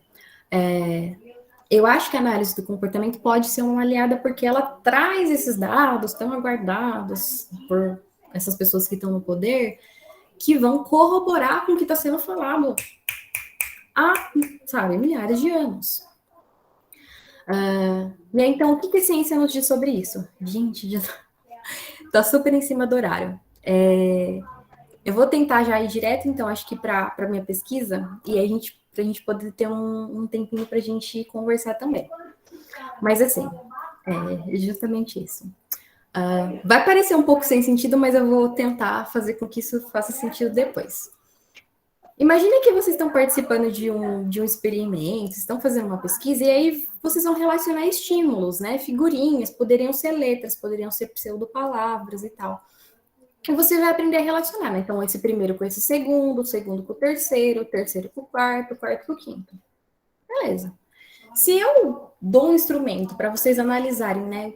eu acho que a análise do comportamento pode ser uma aliada porque ela traz esses dados tão aguardados por essas pessoas que estão no poder, que vão corroborar com o que está sendo falado há, sabe, milhares de anos. Então, o que a ciência nos diz sobre isso? Gente, já tá super em cima do horário. Eu vou tentar já ir direto, então, acho que para a minha pesquisa, e aí para a gente poder ter um tempinho para a gente conversar também. Mas, assim, é justamente isso. Vai parecer um pouco sem sentido, mas eu vou tentar fazer com que isso faça sentido depois. Imagine que vocês estão participando de um experimento, estão fazendo uma pesquisa, e aí vocês vão relacionar estímulos, né? Figurinhas, poderiam ser letras, poderiam ser pseudopalavras e tal. E você vai aprender a relacionar, né? Então, esse primeiro com esse segundo, o segundo com o terceiro com o quarto com o quinto. Beleza. Se eu dou um instrumento para vocês analisarem, né?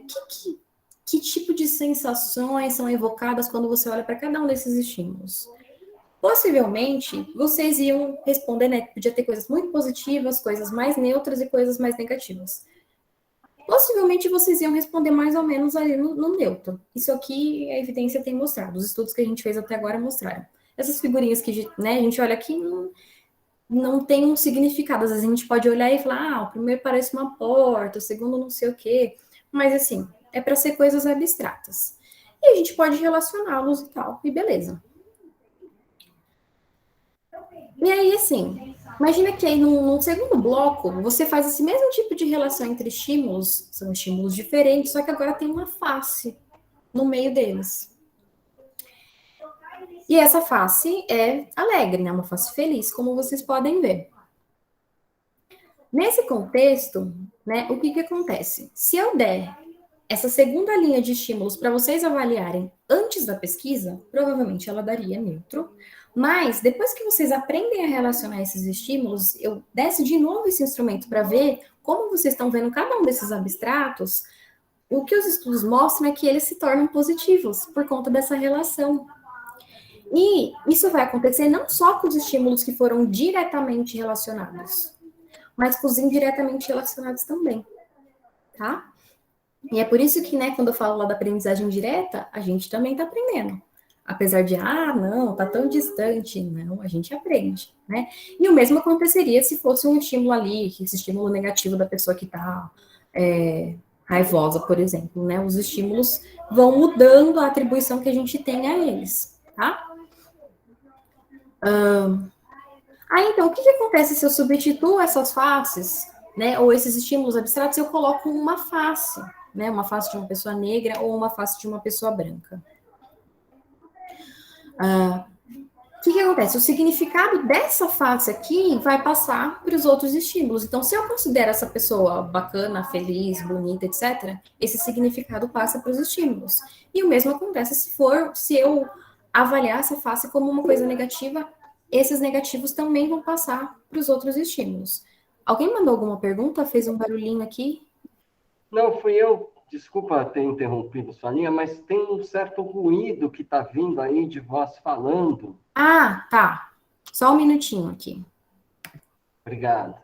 Que tipo de sensações são evocadas quando você olha para cada um desses estímulos? Possivelmente, vocês iam responder, né? Podia ter coisas muito positivas, coisas mais neutras e coisas mais negativas. Possivelmente vocês iam responder mais ou menos ali no neutro. Isso aqui a evidência tem mostrado. Os estudos que a gente fez até agora mostraram. Essas figurinhas que, né, a gente olha aqui não tem um significado. Às vezes a gente pode olhar e falar, o primeiro parece uma porta, o segundo não sei o quê. Mas assim, é para ser coisas abstratas. E a gente pode relacioná-los e tal, e beleza. E aí, assim, imagina que aí no segundo bloco, você faz esse mesmo tipo de relação entre estímulos, são estímulos diferentes, só que agora tem uma face no meio deles. E essa face é alegre, né? Uma face feliz, como vocês podem ver. Nesse contexto, né, o que acontece? Se eu der essa segunda linha de estímulos para vocês avaliarem antes da pesquisa, provavelmente ela daria neutro. Mas depois que vocês aprendem a relacionar esses estímulos, eu desse de novo esse instrumento para ver como vocês estão vendo cada um desses abstratos. O que os estudos mostram é que eles se tornam positivos por conta dessa relação. E isso vai acontecer não só com os estímulos que foram diretamente relacionados, mas com os indiretamente relacionados também, tá? E é por isso que, né, quando eu falo lá da aprendizagem direta, a gente também está aprendendo. Apesar de, não, tá tão distante. Não, a gente aprende, né? E o mesmo aconteceria se fosse um estímulo ali, esse estímulo negativo da pessoa que tá raivosa, por exemplo, né? Os estímulos vão mudando a atribuição que a gente tem a eles, tá? Então, o que acontece se eu substituo essas faces, né, ou esses estímulos abstratos, eu coloco uma face, né, uma face de uma pessoa negra ou uma face de uma pessoa branca? O que acontece? O significado dessa face aqui vai passar para os outros estímulos. Então, se eu considero essa pessoa bacana, feliz, bonita, etc., esse significado passa para os estímulos. E o mesmo acontece se eu avaliar essa face como uma coisa negativa, esses negativos também vão passar para os outros estímulos. Alguém mandou alguma pergunta? Fez um barulhinho aqui? Não, fui eu. Desculpa ter interrompido sua linha, mas tem um certo ruído que está vindo aí de voz falando. Ah, tá. Só um minutinho aqui. Obrigado.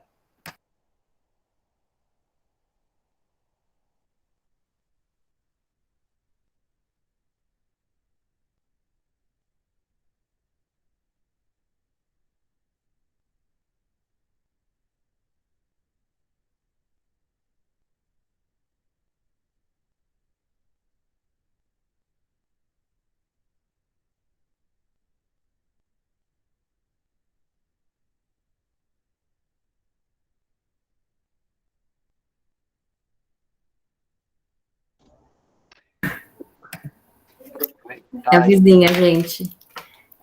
É a vizinha, gente.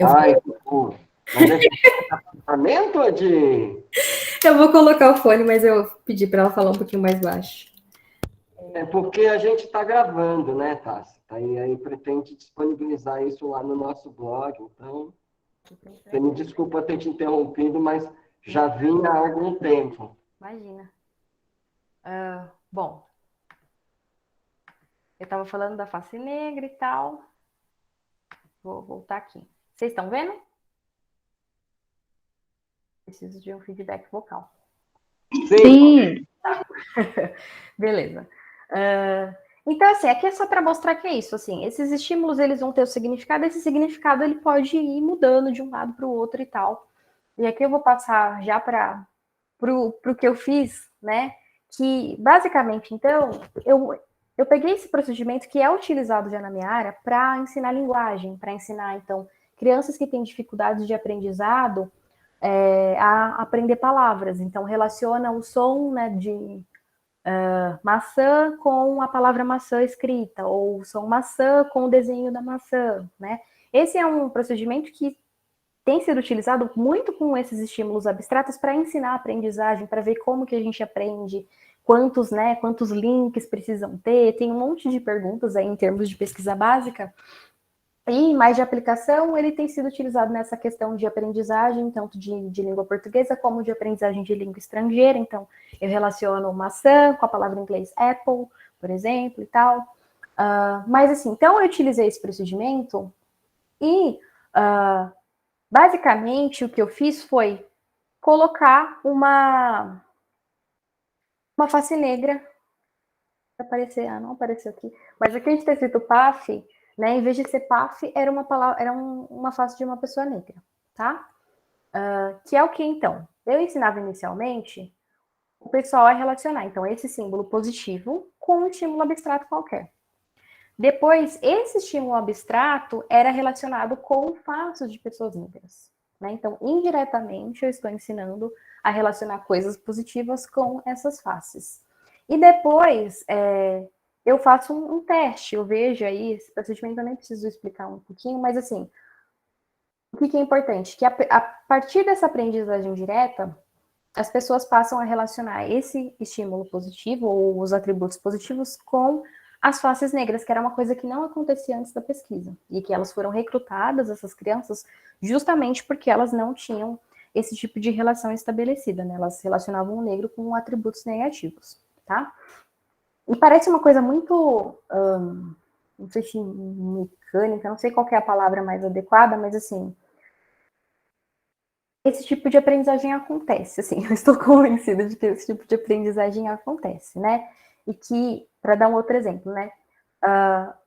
Ai, mas é de apartamento ou de... Eu vou colocar o fone, mas eu pedi para ela falar um pouquinho mais baixo. É porque a gente está gravando, né, Tassi? Aí pretende disponibilizar isso lá no nosso blog. Então, você me desculpa ter te interrompido, mas já vinha há algum tempo. Imagina. Bom, eu estava falando da face negra e tal. Vou voltar aqui. Vocês estão vendo? Preciso de um feedback vocal. Sim. Beleza. Então, assim, aqui é só para mostrar que é isso, assim, esses estímulos, eles vão ter o significado, esse significado, ele pode ir mudando de um lado para o outro e tal. E aqui eu vou passar já para o que eu fiz, né, que, basicamente, então, eu peguei esse procedimento que é utilizado já na minha área para ensinar linguagem, para ensinar, então, crianças que têm dificuldades de aprendizado a aprender palavras. Então, relaciona o som, né, de maçã com a palavra maçã escrita, ou som maçã com o desenho da maçã, né? Esse é um procedimento que tem sido utilizado muito com esses estímulos abstratos para ensinar a aprendizagem, para ver como que a gente aprende, quantos links precisam ter, tem um monte de perguntas aí em termos de pesquisa básica. E mais de aplicação, ele tem sido utilizado nessa questão de aprendizagem, tanto de língua portuguesa como de aprendizagem de língua estrangeira. Então, eu relaciono maçã com a palavra em inglês apple, por exemplo, e tal. Mas, assim, então eu utilizei esse procedimento e, basicamente, o que eu fiz foi colocar uma face negra. Aparecer, não apareceu aqui. Mas aqui a gente está escrito PAF, né? Em vez de ser PAF, era uma palavra, era uma face de uma pessoa negra, tá? Que é o que então? Eu ensinava inicialmente o pessoal a relacionar, então, esse símbolo positivo com um estímulo abstrato qualquer. Depois, esse estímulo abstrato era relacionado com faces de pessoas negras, né? Então, indiretamente, eu estou ensinando a relacionar coisas positivas com essas faces. E depois, eu faço um teste, eu vejo aí, esse procedimento eu nem preciso explicar um pouquinho, mas assim, o que é importante? Que a partir dessa aprendizagem direta, as pessoas passam a relacionar esse estímulo positivo ou os atributos positivos com as faces negras, que era uma coisa que não acontecia antes da pesquisa, e que elas foram recrutadas, essas crianças, justamente porque elas não tinham esse tipo de relação estabelecida, né? Elas relacionavam o negro com atributos negativos, tá? E parece uma coisa muito, não sei se mecânica, não sei qual é a palavra mais adequada, mas assim, esse tipo de aprendizagem acontece, assim, eu estou convencida de que esse tipo de aprendizagem acontece, né? E que, para dar um outro exemplo, né?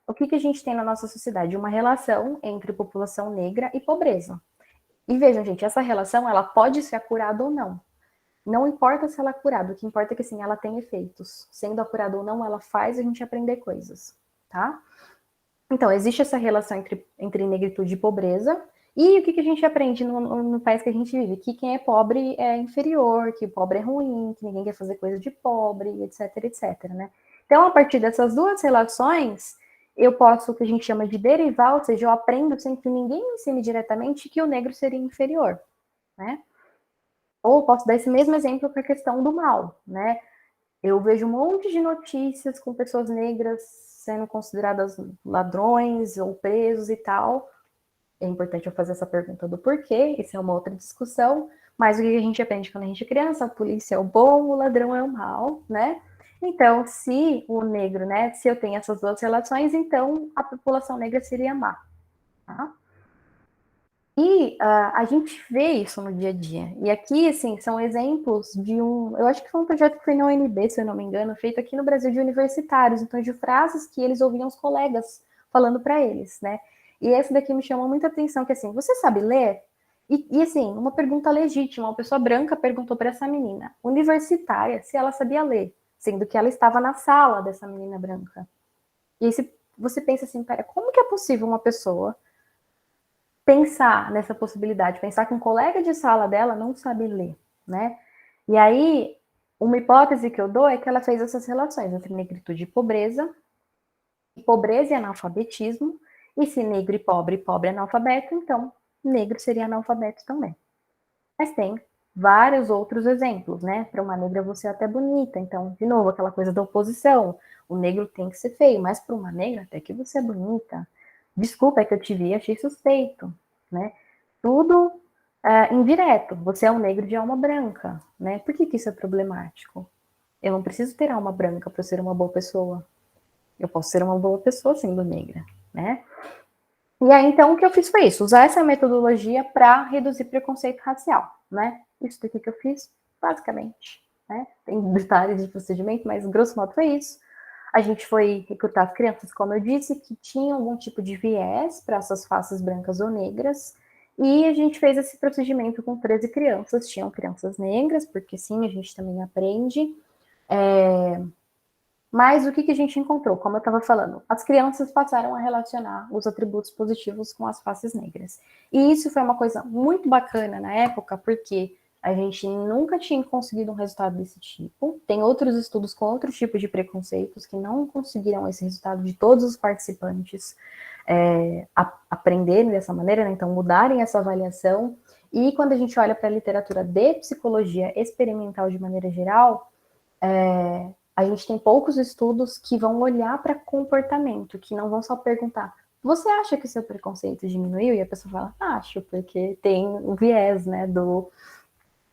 O que a gente tem na nossa sociedade? Uma relação entre população negra e pobreza. E vejam, gente, essa relação, ela pode ser acurada ou não. Não importa se ela é curada, o que importa é que, assim, ela tem efeitos. Sendo acurada ou não, ela faz a gente aprender coisas, tá? Então, existe essa relação entre negritude e pobreza. E o que a gente aprende no país que a gente vive? Que quem é pobre é inferior, que o pobre é ruim, que ninguém quer fazer coisa de pobre, etc, etc, né? Então, a partir dessas duas relações, eu posso, o que a gente chama de derivar, ou seja, eu aprendo sem que ninguém me ensine diretamente que o negro seria inferior, né? Ou posso dar esse mesmo exemplo para a questão do mal, né? Eu vejo um monte de notícias com pessoas negras sendo consideradas ladrões ou presos e tal. É importante eu fazer essa pergunta do porquê, isso é uma outra discussão, mas o que a gente aprende quando a gente é criança? A polícia é o bom, o ladrão é o mal, né? Então, se o negro, né, se eu tenho essas duas relações, então a população negra seria má, tá? E a gente vê isso no dia a dia. E aqui, assim, são exemplos de eu acho que foi um projeto que foi na UNB, se eu não me engano, feito aqui no Brasil de universitários, então de frases que eles ouviam os colegas falando para eles, né? E esse daqui me chamou muita atenção, que assim, você sabe ler? E assim, uma pergunta legítima, uma pessoa branca perguntou para essa menina, universitária, se ela sabia ler, sendo que ela estava na sala dessa menina branca. E aí você pensa assim, pera, como que é possível uma pessoa pensar nessa possibilidade, pensar que um colega de sala dela não sabe ler, né? E aí, uma hipótese que eu dou é que ela fez essas relações entre negritude e pobreza e analfabetismo, e se negro e pobre é analfabeto, então negro seria analfabeto também. Mas tem vários outros exemplos, né? Para uma negra você é até bonita, então, de novo, aquela coisa da oposição, o negro tem que ser feio, mas para uma negra até que você é bonita. Desculpa, é que eu te vi e achei suspeito, né? Tudo indireto. Você é um negro de alma branca, né? Por que isso é problemático? Eu não preciso ter alma branca para ser uma boa pessoa. Eu posso ser uma boa pessoa sendo negra, né? E aí, então, o que eu fiz foi isso, usar essa metodologia para reduzir preconceito racial, né? Isso daqui que eu fiz, basicamente, né? Tem detalhes de procedimento, mas grosso modo foi isso. A gente foi recrutar crianças, como eu disse, que tinham algum tipo de viés para essas faces brancas ou negras, e a gente fez esse procedimento com 13 crianças, tinham crianças negras, porque sim, a gente também aprende. Mas o que a gente encontrou? Como eu estava falando, as crianças passaram a relacionar os atributos positivos com as faces negras. E isso foi uma coisa muito bacana na época, porque a gente nunca tinha conseguido um resultado desse tipo. Tem outros estudos com outros tipos de preconceitos que não conseguiram esse resultado de todos os participantes aprenderem dessa maneira, né? Então mudarem essa avaliação. E quando a gente olha para a literatura de psicologia experimental de maneira geral, a gente tem poucos estudos que vão olhar para comportamento, que não vão só perguntar, você acha que o seu preconceito diminuiu? E a pessoa fala, acho, porque tem o viés, né, o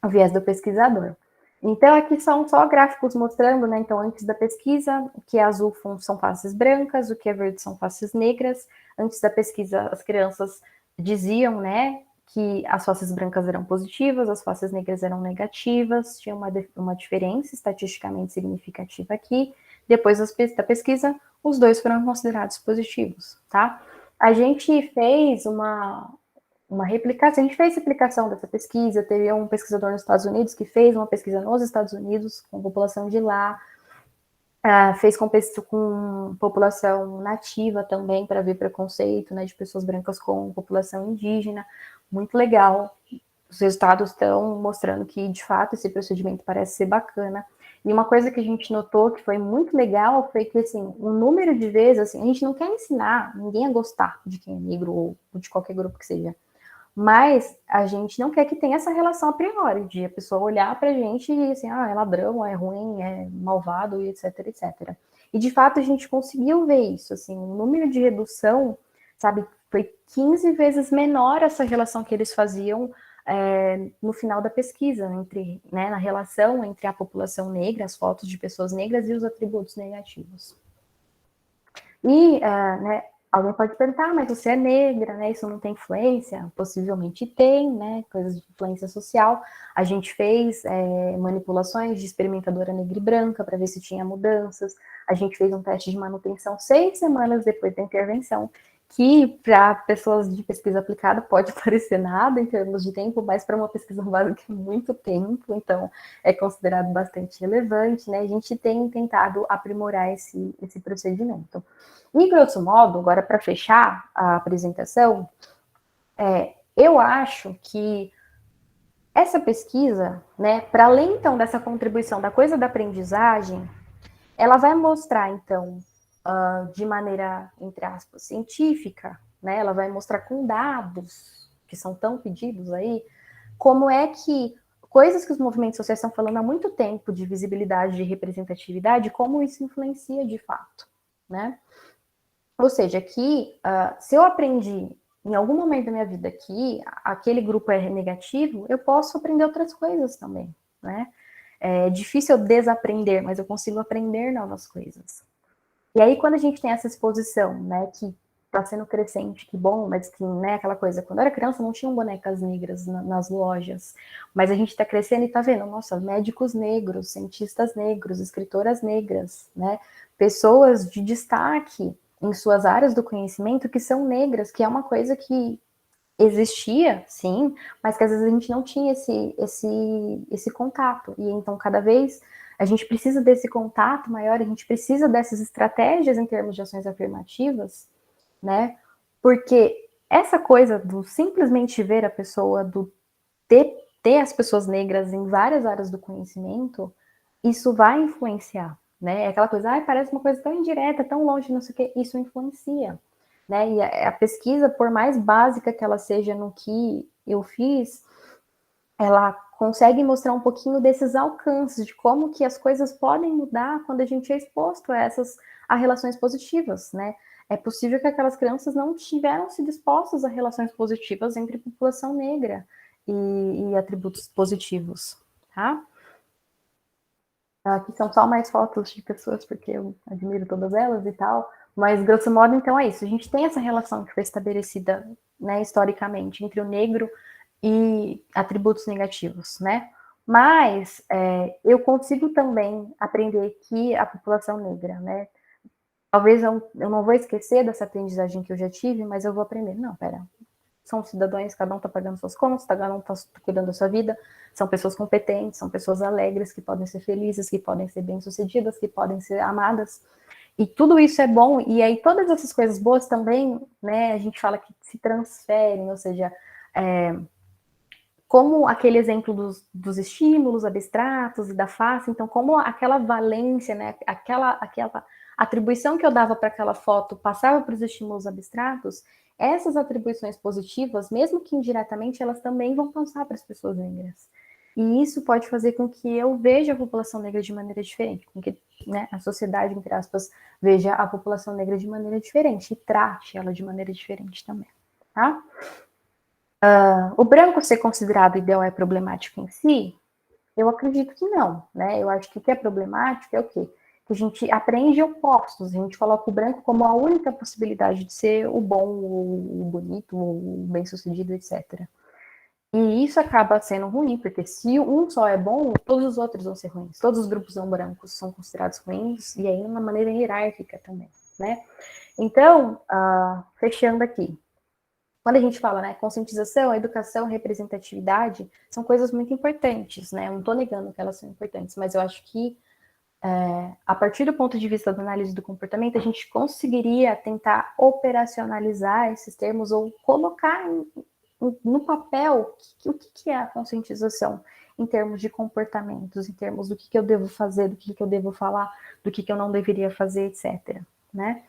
viés do pesquisador. Então, aqui são só gráficos mostrando, né, então, antes da pesquisa, o que é azul são faces brancas, o que é verde são faces negras. Antes da pesquisa, as crianças diziam, né, que as faces brancas eram positivas, as faces negras eram negativas, tinha uma diferença estatisticamente significativa aqui. Depois da pesquisa, os dois foram considerados positivos, tá? A gente fez uma replicação, a gente fez replicação dessa pesquisa, teve um pesquisador nos Estados Unidos que fez uma pesquisa nos Estados Unidos, com a população de lá, fez com população nativa também, para ver preconceito, né, de pessoas brancas com população indígena, muito legal. Os resultados estão mostrando que, de fato, esse procedimento parece ser bacana. E uma coisa que a gente notou que foi muito legal foi que, assim, o número de vezes, assim, a gente não quer ensinar ninguém a gostar de quem é negro ou de qualquer grupo que seja, Mas a gente não quer que tenha essa relação a priori, de a pessoa olhar pra gente e assim, é ladrão, é ruim, é malvado, e etc, etc. E de fato a gente conseguiu ver isso, assim, o número de redução, sabe, foi 15 vezes menor essa relação que eles faziam no final da pesquisa, na relação entre a população negra, as fotos de pessoas negras e os atributos negativos. E, alguém pode perguntar, mas você é negra, né? Isso não tem influência? Possivelmente tem, né? Coisas de influência social. A gente fez manipulações de experimentadora negra e branca para ver se tinha mudanças. A gente fez um teste de manutenção 6 semanas depois da intervenção, que para pessoas de pesquisa aplicada pode parecer nada em termos de tempo, mas para uma pesquisa básica é muito tempo, então é considerado bastante relevante, né? A gente tem tentado aprimorar esse procedimento. E, grosso modo, agora para fechar a apresentação, eu acho que essa pesquisa, né, para além, então, dessa contribuição da coisa da aprendizagem, ela vai mostrar, então, de maneira, entre aspas, científica, né, ela vai mostrar com dados, que são tão pedidos aí, como é que coisas que os movimentos sociais estão falando há muito tempo de visibilidade, de representatividade, como isso influencia de fato, né? Ou seja, que se eu aprendi em algum momento da minha vida que aquele grupo é negativo, eu posso aprender outras coisas também, né? É difícil eu desaprender, mas eu consigo aprender novas coisas. E aí, quando a gente tem essa exposição, né, que está sendo crescente, que bom, mas que, né, aquela coisa, quando eu era criança não tinham bonecas negras nas lojas, mas a gente está crescendo e está vendo, nossa, médicos negros, cientistas negros, escritoras negras, né, pessoas de destaque em suas áreas do conhecimento que são negras, que é uma coisa que existia, sim, mas que às vezes a gente não tinha esse contato. E então, cada vez a gente precisa desse contato maior, a gente precisa dessas estratégias em termos de ações afirmativas, né? Porque essa coisa do simplesmente ver a pessoa, do ter as pessoas negras em várias áreas do conhecimento, isso vai influenciar, né? É aquela coisa, parece uma coisa tão indireta, tão longe, não sei o que, isso influencia, né? E a pesquisa, por mais básica que ela seja no que eu fiz, ela consegue mostrar um pouquinho desses alcances, de como que as coisas podem mudar quando a gente é exposto a relações positivas, né? É possível que aquelas crianças não tiveram sido expostas a relações positivas entre população negra e atributos positivos, tá? Aqui são só mais fotos de pessoas, porque eu admiro todas elas e tal, mas grosso modo, então é isso. A gente tem essa relação que foi estabelecida, né, historicamente, entre o negro e atributos negativos, né? Mas eu consigo também aprender que a população negra, né? Talvez eu não vou esquecer dessa aprendizagem que eu já tive, mas eu vou aprender. Não, pera, são cidadãos, cada um está pagando suas contas, cada um está cuidando da sua vida, são pessoas competentes, são pessoas alegres, que podem ser felizes, que podem ser bem-sucedidas, que podem ser amadas, e tudo isso é bom, e aí todas essas coisas boas também, né, a gente fala que se transferem, ou seja, como aquele exemplo dos estímulos abstratos e da face, então como aquela valência, né, aquela atribuição que eu dava para aquela foto passava para os estímulos abstratos, essas atribuições positivas, mesmo que indiretamente, elas também vão passar para as pessoas negras. E isso pode fazer com que eu veja a população negra de maneira diferente, com que, né, a sociedade, entre aspas, veja a população negra de maneira diferente e trate ela de maneira diferente também, tá? O branco ser considerado ideal é problemático em si? Eu acredito que não, né? Eu acho que o que é problemático é o quê? Que a gente aprende opostos, a gente coloca o branco como a única possibilidade de ser o bom, o bonito, o bem-sucedido, etc. E isso acaba sendo ruim, porque se um só é bom, todos os outros vão ser ruins. Todos os grupos não brancos são considerados ruins, e aí de uma maneira hierárquica também, né? Então, fechando aqui, quando a gente fala, né, conscientização, educação, representatividade, são coisas muito importantes, né? Eu não estou negando que elas são importantes, mas eu acho que a partir do ponto de vista da análise do comportamento, a gente conseguiria tentar operacionalizar esses termos ou colocar no papel o que é a conscientização em termos de comportamentos, em termos do que eu devo fazer, do que eu devo falar, do que eu não deveria fazer, etc. Né?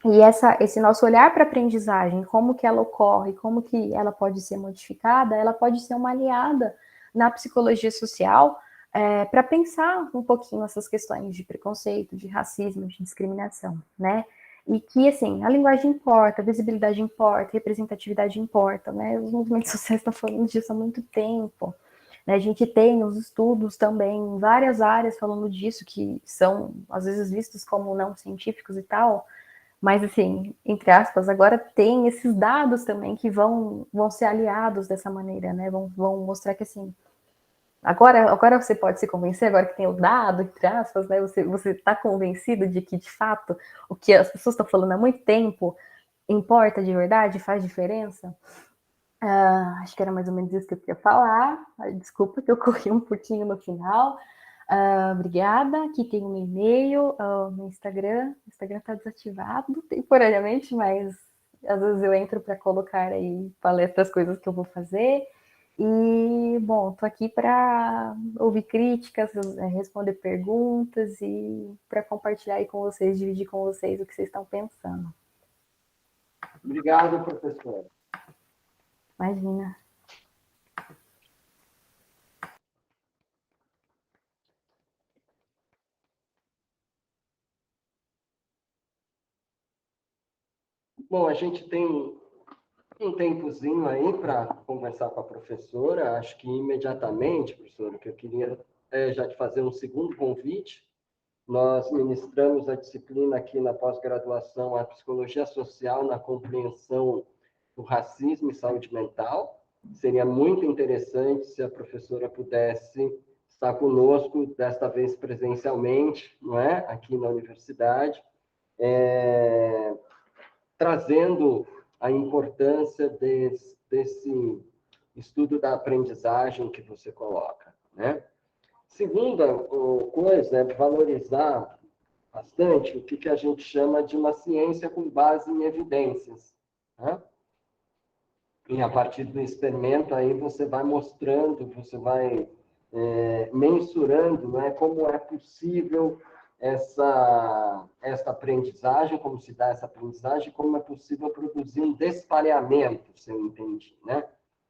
E esse nosso olhar para a aprendizagem, como que ela ocorre, como que ela pode ser modificada, ela pode ser uma aliada na psicologia social para pensar um pouquinho essas questões de preconceito, de racismo, de discriminação, né? E que, assim, a linguagem importa, a visibilidade importa, a representatividade importa, né? Os movimentos sociais estão falando disso há muito tempo. Né? A gente tem os estudos também em várias áreas falando disso, que são, às vezes, vistos como não científicos e tal, mas, assim, entre aspas, agora tem esses dados também que vão ser aliados dessa maneira, né? Vão mostrar que, assim, agora você pode se convencer, agora que tem o dado, entre aspas, né? Você está convencido de que, de fato, o que as pessoas estão falando há muito tempo importa de verdade, faz diferença? Acho que era mais ou menos isso que eu queria falar. Desculpa que eu corri um pouquinho no final. Obrigada. Aqui tem um e-mail, no Instagram. O Instagram está desativado temporariamente, mas às vezes eu entro para colocar aí palestras, coisas que eu vou fazer. E, bom, estou aqui para ouvir críticas, responder perguntas e para compartilhar aí com vocês, dividir com vocês o que vocês estão pensando. Obrigado, professora. Imagina. Bom, a gente tem um tempozinho aí para conversar com a professora. Acho que imediatamente, professora, que eu queria já te fazer um segundo convite. Nós ministramos a disciplina aqui na pós-graduação, a Psicologia Social na Compreensão do Racismo e Saúde Mental. Seria muito interessante se a professora pudesse estar conosco, desta vez presencialmente, não é? Aqui na universidade, trazendo a importância desse estudo da aprendizagem que você coloca, né? Segunda coisa é valorizar bastante o que a gente chama de uma ciência com base em evidências, né? E a partir do experimento aí você vai mostrando, você vai mensurando, né, como é possível essa aprendizagem, como se dá essa aprendizagem, como é possível produzir um despareamento, se eu entendi, né?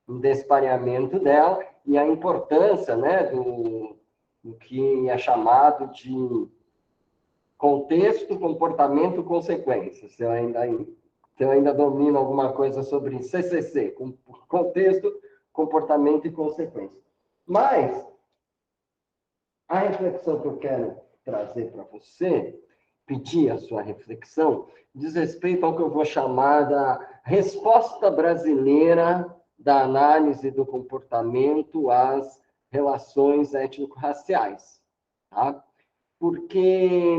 Um despareamento dela e a importância, né, do que é chamado de contexto, comportamento, consequência. Se eu ainda domino alguma coisa sobre CCC, contexto, comportamento e consequência. Mas a reflexão que eu quero trazer para você, pedir a sua reflexão, diz respeito ao que eu vou chamar da resposta brasileira da análise do comportamento às relações étnico-raciais. Tá? Porque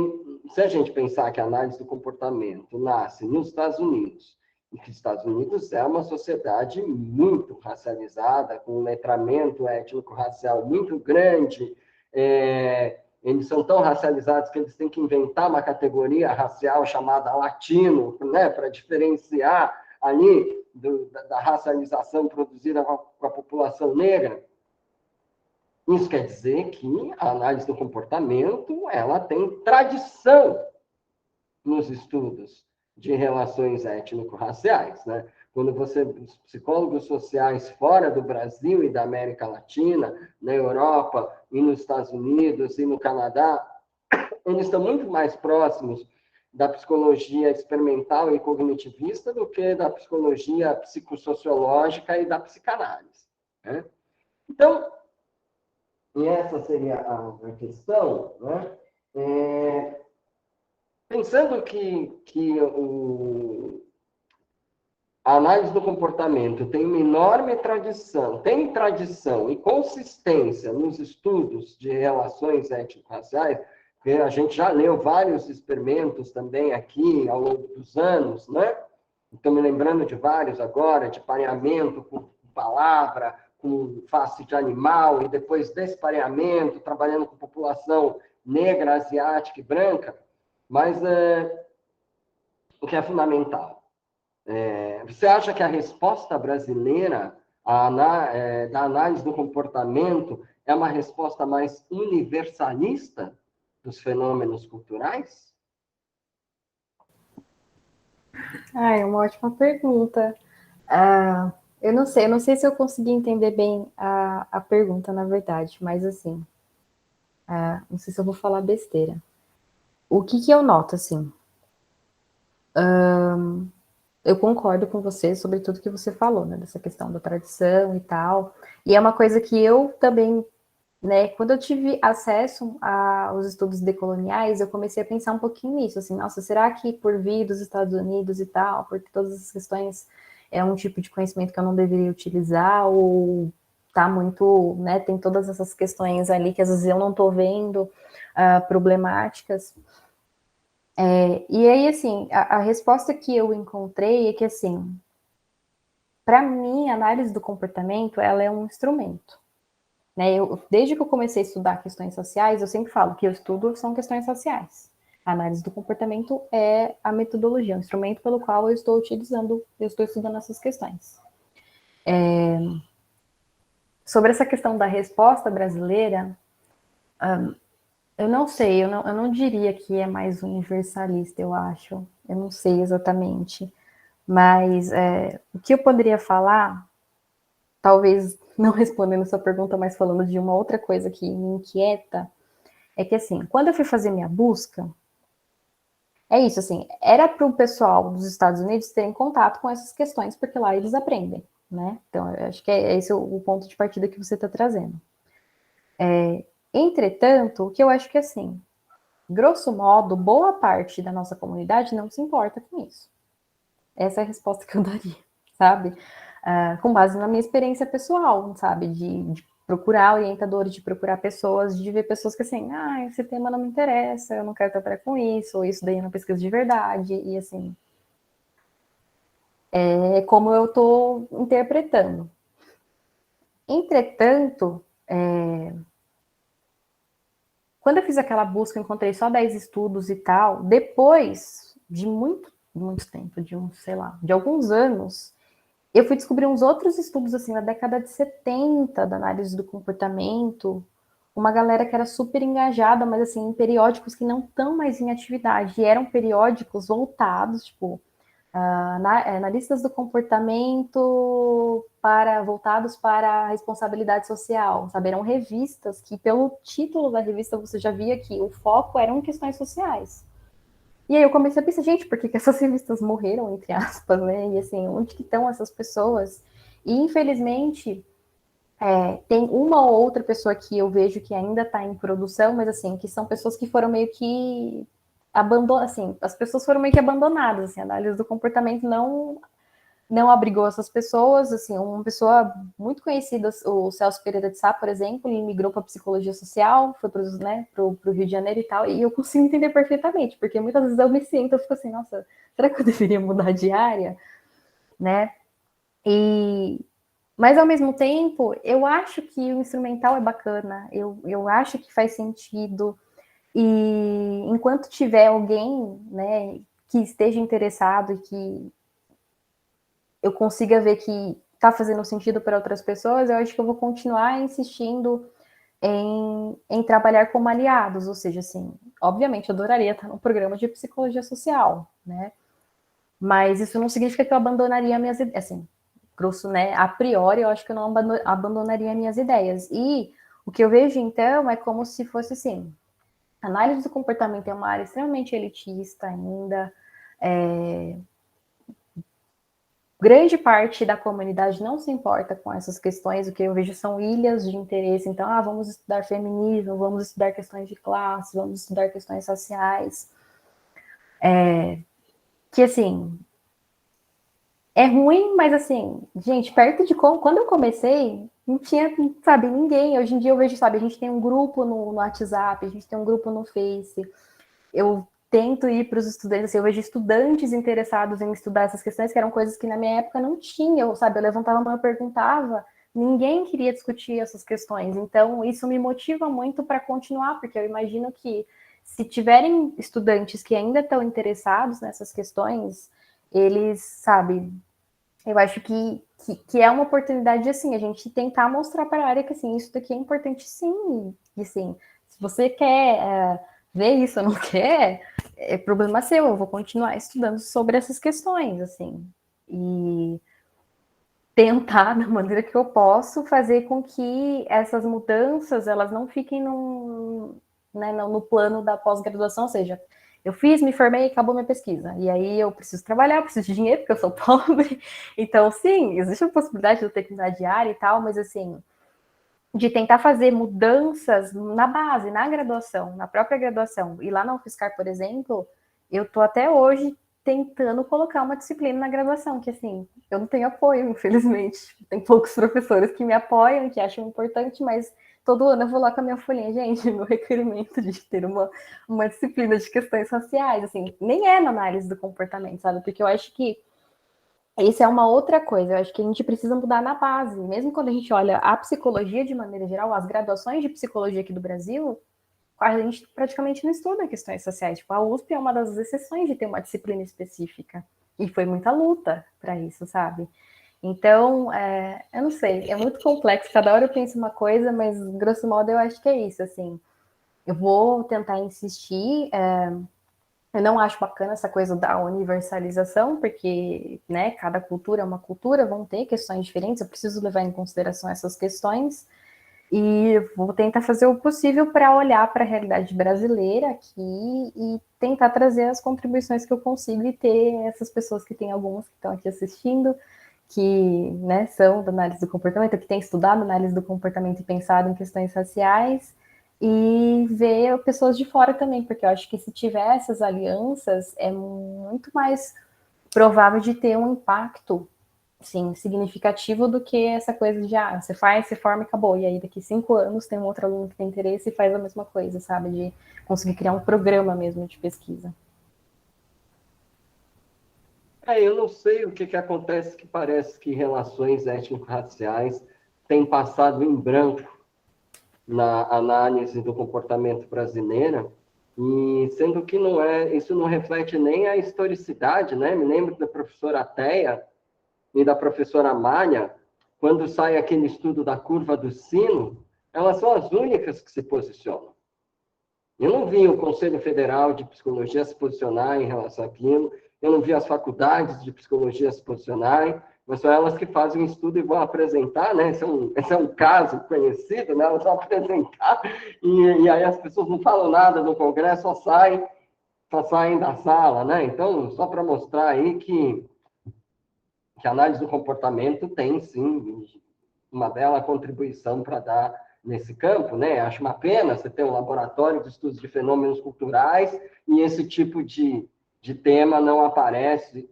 se a gente pensar que a análise do comportamento nasce nos Estados Unidos, e que os Estados Unidos é uma sociedade muito racializada, com um letramento étnico-racial muito grande, eles são tão racializados que eles têm que inventar uma categoria racial chamada latino, né, para diferenciar ali da racialização produzida com a população negra. Isso quer dizer que a análise do comportamento ela tem tradição nos estudos de relações étnico-raciais, né? Quando os psicólogos sociais fora do Brasil e da América Latina, na Europa e nos Estados Unidos e no Canadá, eles estão muito mais próximos da psicologia experimental e cognitivista do que da psicologia psicossociológica e da psicanálise, né? Então, e essa seria a questão, né? Pensando que a análise do comportamento tem uma enorme tradição, tem tradição e consistência nos estudos de relações étnico-raciais, que a gente já leu vários experimentos também aqui ao longo dos anos, né? Estou me lembrando de vários agora, de pareamento com palavra, com face de animal, e depois despareamento, trabalhando com população negra, asiática e branca, mas o que é fundamental? Você acha que a resposta brasileira da análise do comportamento é uma resposta mais universalista dos fenômenos culturais? Ah, é uma ótima pergunta. Eu não sei se eu consegui entender bem a pergunta, na verdade, mas assim, não sei se eu vou falar besteira. O que eu noto, assim? Eu concordo com você sobre tudo que você falou, né? Dessa questão da tradição e tal. E é uma coisa que eu também, né? Quando eu tive acesso aos estudos decoloniais, eu comecei a pensar um pouquinho nisso, assim, nossa, será que por vir dos Estados Unidos e tal, porque todas essas questões é um tipo de conhecimento que eu não deveria utilizar, ou tá muito, né? Tem todas essas questões ali que às vezes eu não tô vendo problemáticas. E aí, assim, a resposta que eu encontrei é que, assim, para mim, a análise do comportamento, ela é um instrumento. Né? Desde que eu comecei a estudar questões sociais, eu sempre falo que eu estudo são questões sociais. A análise do comportamento é a metodologia, o instrumento pelo qual eu estou utilizando, eu estou estudando essas questões. Sobre essa questão da resposta brasileira, eu não sei, eu não diria que é mais universalista, eu acho. Eu não sei exatamente. Mas o que eu poderia falar, talvez não respondendo sua pergunta, mas falando de uma outra coisa que me inquieta, é que assim, quando eu fui fazer minha busca, é isso, assim, era para o pessoal dos Estados Unidos terem contato com essas questões, porque lá eles aprendem, né? Então, eu acho que é esse o ponto de partida que você está trazendo. Entretanto, o que eu acho que, assim, grosso modo, boa parte da nossa comunidade não se importa com isso. Essa é a resposta que eu daria, sabe? Com base na minha experiência pessoal, sabe? De procurar orientadores, de procurar pessoas, de ver pessoas que assim, esse tema não me interessa, eu não quero trabalhar com isso, ou isso daí é uma pesquisa de verdade, e assim, é como eu estou interpretando. Entretanto, quando eu fiz aquela busca, eu encontrei só 10 estudos e tal, depois de muito tempo, de sei lá, de alguns anos, eu fui descobrir uns outros estudos, assim, na década de 70, da análise do comportamento, uma galera que era super engajada, mas, assim, em periódicos que não estão mais em atividade, e eram periódicos voltados, tipo, analistas do comportamento voltados para a responsabilidade social, sabe? Eram revistas que, pelo título da revista, você já via que o foco eram questões sociais. E aí eu comecei a pensar, gente, por que essas revistas morreram, entre aspas, né? E assim, onde que estão essas pessoas? E infelizmente tem uma ou outra pessoa que eu vejo que ainda está em produção, mas assim, que são pessoas que foram meio que abandonadas, assim, as pessoas foram meio que abandonadas, assim, a análise do comportamento não abrigou essas pessoas, assim, uma pessoa muito conhecida, o Celso Pereira de Sá, por exemplo, ele migrou para psicologia social, foi para o Rio de Janeiro e tal, e eu consigo entender perfeitamente, porque muitas vezes eu me sinto, eu fico assim, nossa, será que eu deveria mudar de área, né? Mas ao mesmo tempo, eu acho que o instrumental é bacana, eu acho que faz sentido, e enquanto tiver alguém, né, que esteja interessado e que eu consiga ver que está fazendo sentido para outras pessoas, eu acho que eu vou continuar insistindo em trabalhar como aliados, ou seja, assim, obviamente eu adoraria estar no programa de psicologia social, né? Mas isso não significa que eu abandonaria minhas ideias, assim, grosso, né? A priori, eu acho que eu não abandonaria minhas ideias. E o que eu vejo, então, é como se fosse assim, análise do comportamento é uma área extremamente elitista ainda, grande parte da comunidade não se importa com essas questões, o que eu vejo são ilhas de interesse. Então, vamos estudar feminismo, vamos estudar questões de classe, vamos estudar questões sociais. Que, assim, é ruim, mas, assim, gente, perto de quando eu comecei, não tinha, sabe, ninguém. Hoje em dia eu vejo, sabe, a gente tem um grupo no WhatsApp, a gente tem um grupo no Face. Eu tento ir para os estudantes, assim, eu vejo estudantes interessados em estudar essas questões, que eram coisas que na minha época não tinha, sabe? Eu levantava a mão e perguntava, ninguém queria discutir essas questões. Então, isso me motiva muito para continuar, porque eu imagino que se tiverem estudantes que ainda estão interessados nessas questões, eles, sabe, eu acho que é uma oportunidade, assim, a gente tentar mostrar para a área que, assim, isso daqui é importante sim, e, assim, se você quer ver isso ou não quer, é problema seu, eu vou continuar estudando sobre essas questões, assim, e tentar, da maneira que eu posso, fazer com que essas mudanças, elas não fiquem no plano da pós-graduação, ou seja, eu fiz, me formei, acabou minha pesquisa. E aí eu preciso trabalhar, eu preciso de dinheiro, porque eu sou pobre. Então, sim, existe a possibilidade de eu ter que mudar de área e tal, mas assim, de tentar fazer mudanças na base, na graduação, na própria graduação. E lá na UFSCar, por exemplo, eu estou até hoje tentando colocar uma disciplina na graduação, que assim, eu não tenho apoio, infelizmente. Tem poucos professores que me apoiam, que acham importante, mas todo ano eu vou lá com a minha folhinha, gente, meu requerimento de ter uma disciplina de questões raciais, assim, nem é na análise do comportamento, sabe? Porque eu acho que isso é uma outra coisa, eu acho que a gente precisa mudar na base. Mesmo quando a gente olha a psicologia de maneira geral, as graduações de psicologia aqui do Brasil, a gente praticamente não estuda questões sociais. Tipo, a USP é uma das exceções de ter uma disciplina específica. E foi muita luta para isso, sabe? Então, eu não sei, é muito complexo. Cada hora eu penso uma coisa, mas grosso modo eu acho que é isso, assim. Eu vou tentar insistir. Eu não acho bacana essa coisa da universalização, porque, né, cada cultura é uma cultura, vão ter questões diferentes, eu preciso levar em consideração essas questões, e vou tentar fazer o possível para olhar para a realidade brasileira aqui e tentar trazer as contribuições que eu consigo e ter essas pessoas que tem algumas que estão aqui assistindo, que, né, são da análise do comportamento, que têm estudado análise do comportamento e pensado em questões raciais, e ver pessoas de fora também, porque eu acho que se tiver essas alianças, é muito mais provável de ter um impacto, sim, significativo do que essa coisa de, você faz, você forma e acabou, e aí daqui 5 anos tem um outro aluno que tem interesse e faz a mesma coisa, sabe, de conseguir criar um programa mesmo de pesquisa. Eu não sei o que acontece, que parece que relações étnico-raciais têm passado em branco na análise do comportamento brasileira, e sendo que não isso não reflete nem a historicidade, né? Me lembro da professora Teia e da professora Malha, quando sai aquele estudo da curva do sino, elas são as únicas que se posicionam. Eu não vi o Conselho Federal de Psicologia se posicionar em relação àquilo, eu não vi as faculdades de psicologia se posicionarem, mas são elas que fazem o estudo e vão apresentar, né? Esse é um caso conhecido, né? Elas vão apresentar e aí as pessoas não falam nada no congresso, só saem da sala, né? Então, só para mostrar aí que a análise do comportamento tem, sim, uma bela contribuição para dar nesse campo, né? Acho uma pena você ter um laboratório de estudos de fenômenos culturais e esse tipo de tema não aparece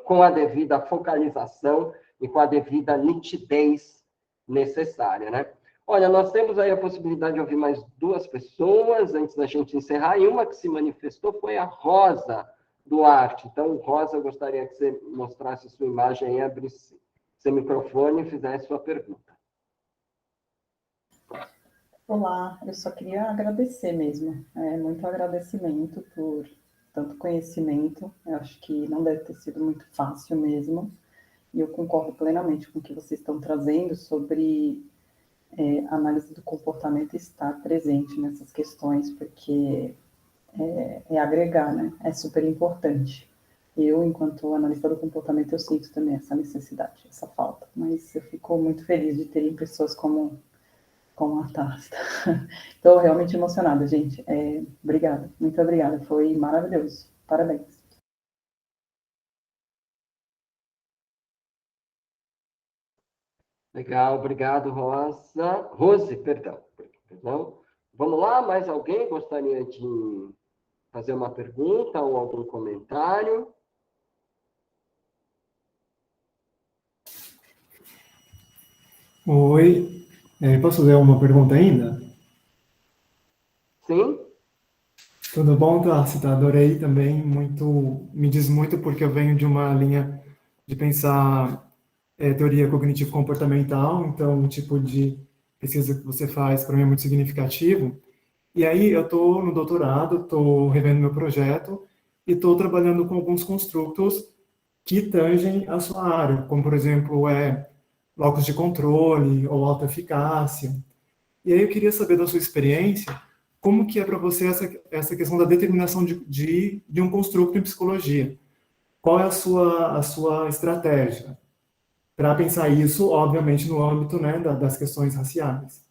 com a devida focalização e com a devida nitidez necessária, né? Olha, nós temos aí a possibilidade de ouvir mais 2 pessoas antes da gente encerrar, e uma que se manifestou foi a Rosa Duarte. Então, Rosa, eu gostaria que você mostrasse sua imagem aí, abrisse seu microfone e fizesse sua pergunta. Olá, eu só queria agradecer mesmo, muito agradecimento por tanto conhecimento, eu acho que não deve ter sido muito fácil mesmo, e eu concordo plenamente com o que vocês estão trazendo sobre a análise do comportamento estar presente nessas questões, porque é agregar, né? É super importante. Eu, enquanto analista do comportamento, eu sinto também essa necessidade, essa falta, mas eu fico muito feliz de terem pessoas como a Tasta. Estou realmente emocionada, gente. Obrigada, muito obrigada. Foi maravilhoso. Parabéns. Legal, obrigado, Rosa. Rose, perdão. Vamos lá, mais alguém gostaria de fazer uma pergunta ou algum comentário? Oi, posso fazer uma pergunta ainda? Sim? Tudo bom, Tássita? Adorei também, muito, me diz muito porque eu venho de uma linha de pensar teoria cognitivo-comportamental, então o tipo de pesquisa que você faz para mim é muito significativo. E aí eu estou no doutorado, estou revendo meu projeto e estou trabalhando com alguns construtos que tangem a sua área, como por exemplo locus de controle ou alta eficácia. E aí eu queria saber da sua experiência, como que é para você essa questão da determinação de um construto em psicologia? Qual é a sua estratégia para pensar isso, obviamente, no âmbito, né, das questões raciais?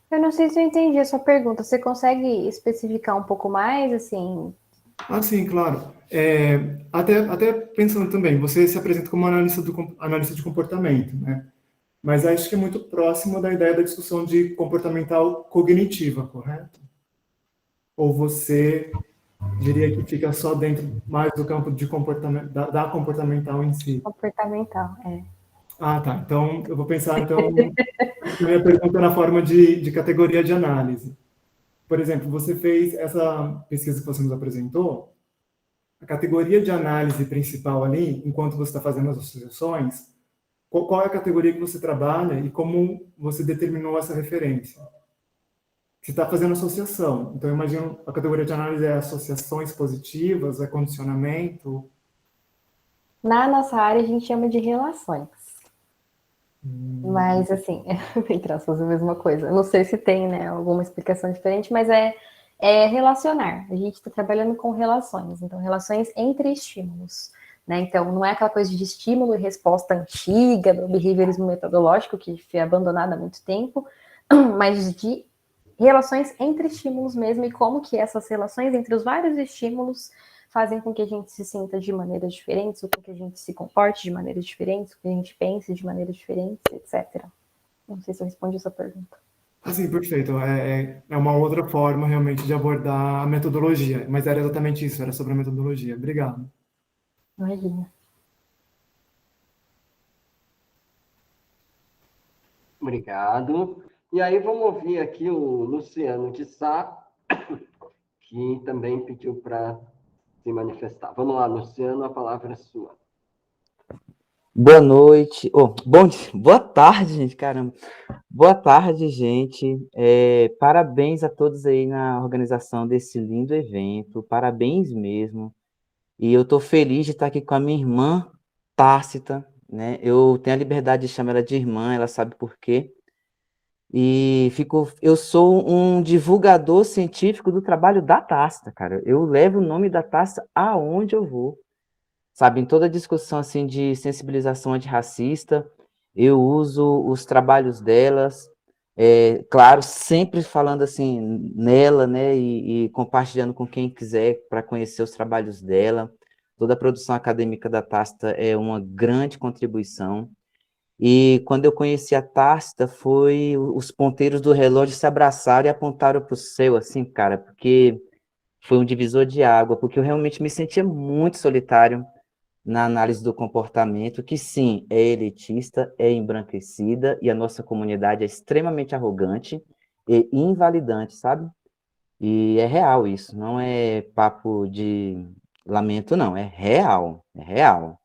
Eu não sei se eu entendi a sua pergunta. Você consegue especificar um pouco mais, assim? Ah, sim, claro. Até pensando também, você se apresenta como analista de comportamento, né? Mas acho que é muito próximo da ideia da discussão de comportamental cognitiva, correto? Ou você diria que fica só dentro mais do campo de comportamento, da comportamental em si? Comportamental, é. Ah, tá. Então, eu vou pensar, então, a minha pergunta na forma de categoria de análise. Por exemplo, você fez essa pesquisa que você nos apresentou, a categoria de análise principal ali, enquanto você está fazendo as associações, qual é a categoria que você trabalha e como você determinou essa referência? Você está fazendo associação, então eu imagino a categoria de análise é associações positivas, é condicionamento. Na nossa área, a gente chama de relações. Mas, assim, entre aspas, a mesma coisa. Eu não sei se tem, né, alguma explicação diferente, mas é relacionar. A gente está trabalhando com relações, então, relações entre estímulos. Né? Então, não é aquela coisa de estímulo e resposta antiga do behaviorismo metodológico, que foi abandonado há muito tempo, mas de relações entre estímulos mesmo, e como que essas relações entre os vários estímulos fazem com que a gente se sinta de maneiras diferentes, ou com que a gente se comporte de maneiras diferentes, ou que a gente pense de maneiras diferentes, etc. Não sei se eu respondi essa pergunta. Assim, perfeito. É uma outra forma realmente de abordar a metodologia, mas era exatamente isso, era sobre a metodologia. Obrigado. Imagina. Obrigado. E aí vamos ouvir aqui o Luciano de Sá, que também pediu para se manifestar. Vamos lá, Luciano, a palavra é sua. Boa noite. Boa tarde, gente. Caramba. Boa tarde, gente. Parabéns a todos aí na organização desse lindo evento. Parabéns mesmo. E eu estou feliz de estar aqui com a minha irmã Tácita, né? Eu tenho a liberdade de chamar ela de irmã, ela sabe por quê. Eu sou um divulgador científico do trabalho da Tácita, cara. Eu levo o nome da Tácita aonde eu vou. Sabe, em toda discussão assim de sensibilização antirracista, eu uso os trabalhos delas, claro, sempre falando assim nela, né, e compartilhando com quem quiser para conhecer os trabalhos dela. Toda a produção acadêmica da Tácita é uma grande contribuição. E quando eu conheci a Tácita, foi os ponteiros do relógio se abraçaram e apontaram para o céu, assim, cara, porque foi um divisor de água, porque eu realmente me sentia muito solitário na análise do comportamento, que sim, é elitista, é embranquecida, e a nossa comunidade é extremamente arrogante e invalidante, sabe? E é real isso, não é papo de lamento, não, é real, é real.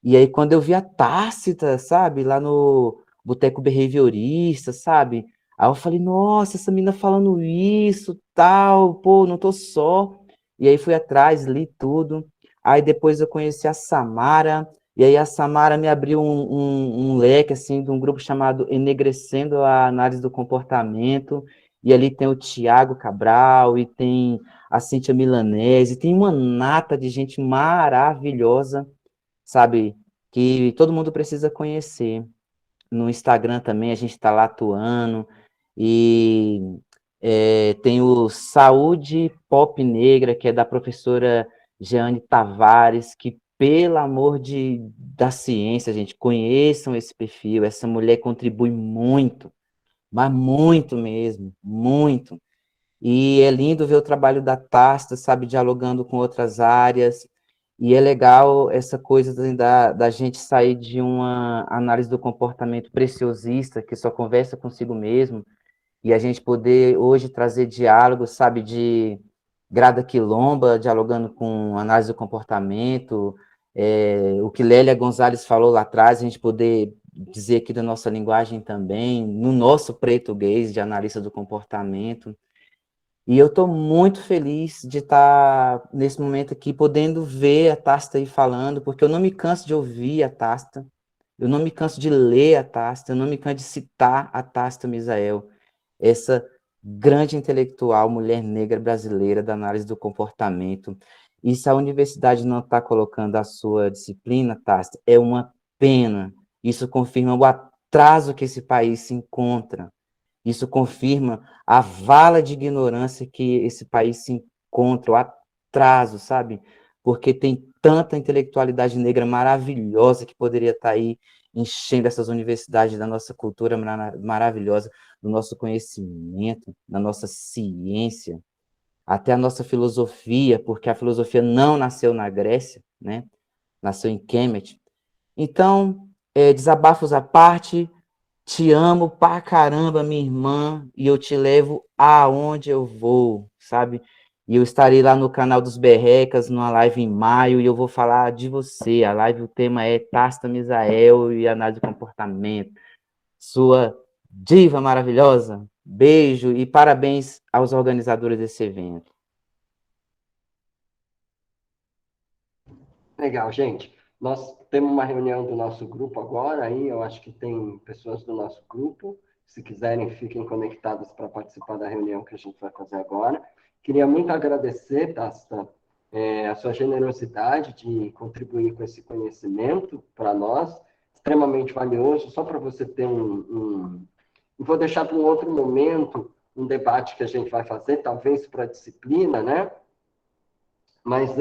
E aí, quando eu vi a Tácita, sabe, lá no Boteco Behaviorista, sabe? Aí eu falei, nossa, essa menina falando isso, tal, pô, não tô só. E aí fui atrás, li tudo. Aí depois eu conheci a Samara, e aí a Samara me abriu um leque, assim, de um grupo chamado Enegrecendo a Análise do Comportamento, e ali tem o Tiago Cabral, e tem a Cíntia Milanese, tem uma nata de gente maravilhosa, sabe, que todo mundo precisa conhecer. No Instagram também a gente está lá atuando, e tem o Saúde Pop Negra, que é da professora Jeane Tavares, que, pelo amor da ciência, gente, conheçam esse perfil, essa mulher contribui muito, mas muito mesmo, muito. E é lindo ver o trabalho da Tasta, sabe, dialogando com outras áreas, e é legal essa coisa da gente sair de uma análise do comportamento preciosista, que só conversa consigo mesmo, e a gente poder hoje trazer diálogo, sabe, de Grada Quilomba, dialogando com análise do comportamento, o que Lélia Gonzalez falou lá atrás, a gente poder dizer aqui da nossa linguagem também, no nosso português de analista do comportamento. E eu estou muito feliz de estar nesse momento aqui, podendo ver a Tácita aí falando, porque eu não me canso de ouvir a Tácita, Eu não me canso de ler a Tácita, eu não me canso de citar a Tácita Misael, essa grande intelectual, mulher negra brasileira da análise do comportamento. E se a universidade não está colocando a sua disciplina, Tácita, é uma pena. Isso confirma o atraso que esse país se encontra. Isso confirma a vala de ignorância que esse país se encontra, o atraso, sabe? Porque tem tanta intelectualidade negra maravilhosa que poderia estar aí enchendo essas universidades da nossa cultura maravilhosa, do nosso conhecimento, da nossa ciência, até a nossa filosofia, porque a filosofia não nasceu na Grécia, né? Nasceu em Kemet. Então, desabafos à parte, te amo pra caramba, minha irmã, e eu te levo aonde eu vou, sabe? E eu estarei lá no canal dos Berrecas, numa live em maio, e eu vou falar de você. A live, o tema é Tácita Misael e análise de comportamento. Sua diva maravilhosa. Beijo e parabéns aos organizadores desse evento. Legal, gente. Nós temos uma reunião do nosso grupo agora, aí eu acho que tem pessoas do nosso grupo. Se quiserem, fiquem conectados para participar da reunião que a gente vai fazer agora. Queria muito agradecer, Tácita, a sua generosidade de contribuir com esse conhecimento para nós, extremamente valioso, só para você ter E vou deixar para um outro momento um debate que a gente vai fazer, talvez para a disciplina, né? Mas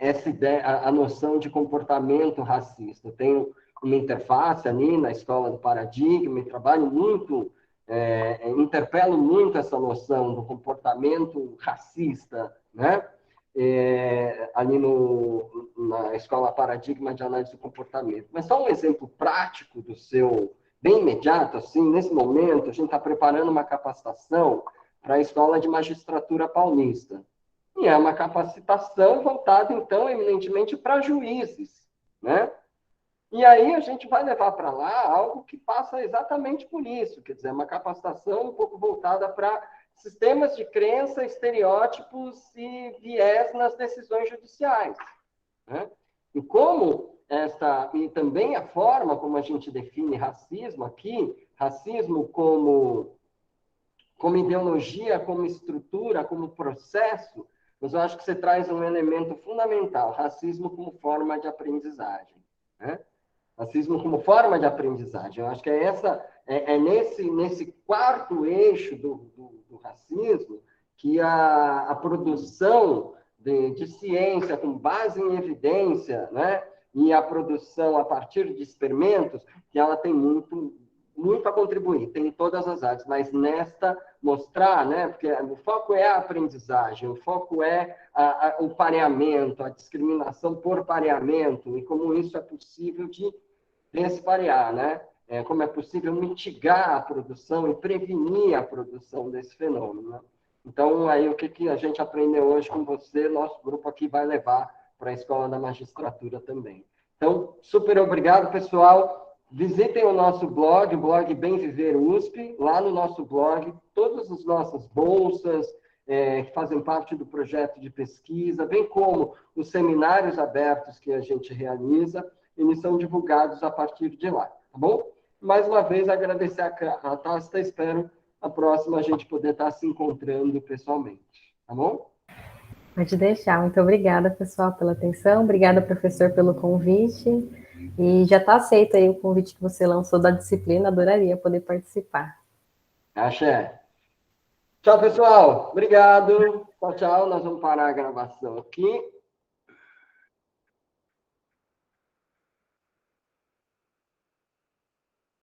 essa ideia, a noção de comportamento racista. Eu tenho uma interface ali na Escola do Paradigma e trabalho muito, interpelo muito essa noção do comportamento racista, né? Ali na Escola Paradigma de Análise do Comportamento. Mas só um exemplo prático do seu, bem imediato, assim, nesse momento, a gente está preparando uma capacitação para a Escola de Magistratura Paulista. E é uma capacitação voltada, então, eminentemente para juízes, né? E aí a gente vai levar para lá algo que passa exatamente por isso, quer dizer, uma capacitação um pouco voltada para sistemas de crença, estereótipos e viés nas decisões judiciais, né? E e também a forma como a gente define racismo aqui, racismo como ideologia, como estrutura, como processo, mas eu acho que você traz um elemento fundamental, racismo como forma de aprendizagem, né? Racismo como forma de aprendizagem. Eu acho que nesse quarto eixo do racismo que a produção de ciência com base em evidência, né? E a produção a partir de experimentos, que ela tem muito a contribuir, tem em todas as áreas, mas nesta mostrar, né, porque o foco é a aprendizagem, o foco é o pareamento, a discriminação por pareamento, e como isso é possível de desparear, né? Como é possível mitigar a produção e prevenir a produção desse fenômeno, né? Então, aí o que a gente aprendeu hoje com você, nosso grupo aqui vai levar para a Escola da Magistratura também. Então, super obrigado, pessoal. Visitem o nosso blog, o blog Bem Viver USP. Lá no nosso blog, todas as nossas bolsas que fazem parte do projeto de pesquisa, bem como os seminários abertos que a gente realiza, eles são divulgados a partir de lá, tá bom? Mais uma vez, agradecer a Tácita, espero a próxima a gente poder estar se encontrando pessoalmente, tá bom? Pode deixar. Muito obrigada, pessoal, pela atenção. Obrigada, professor, pelo convite. E já está aceito aí o convite que você lançou da disciplina. Adoraria poder participar. Axé. Tchau, pessoal. Obrigado. Tchau, tchau. Nós vamos parar a gravação aqui.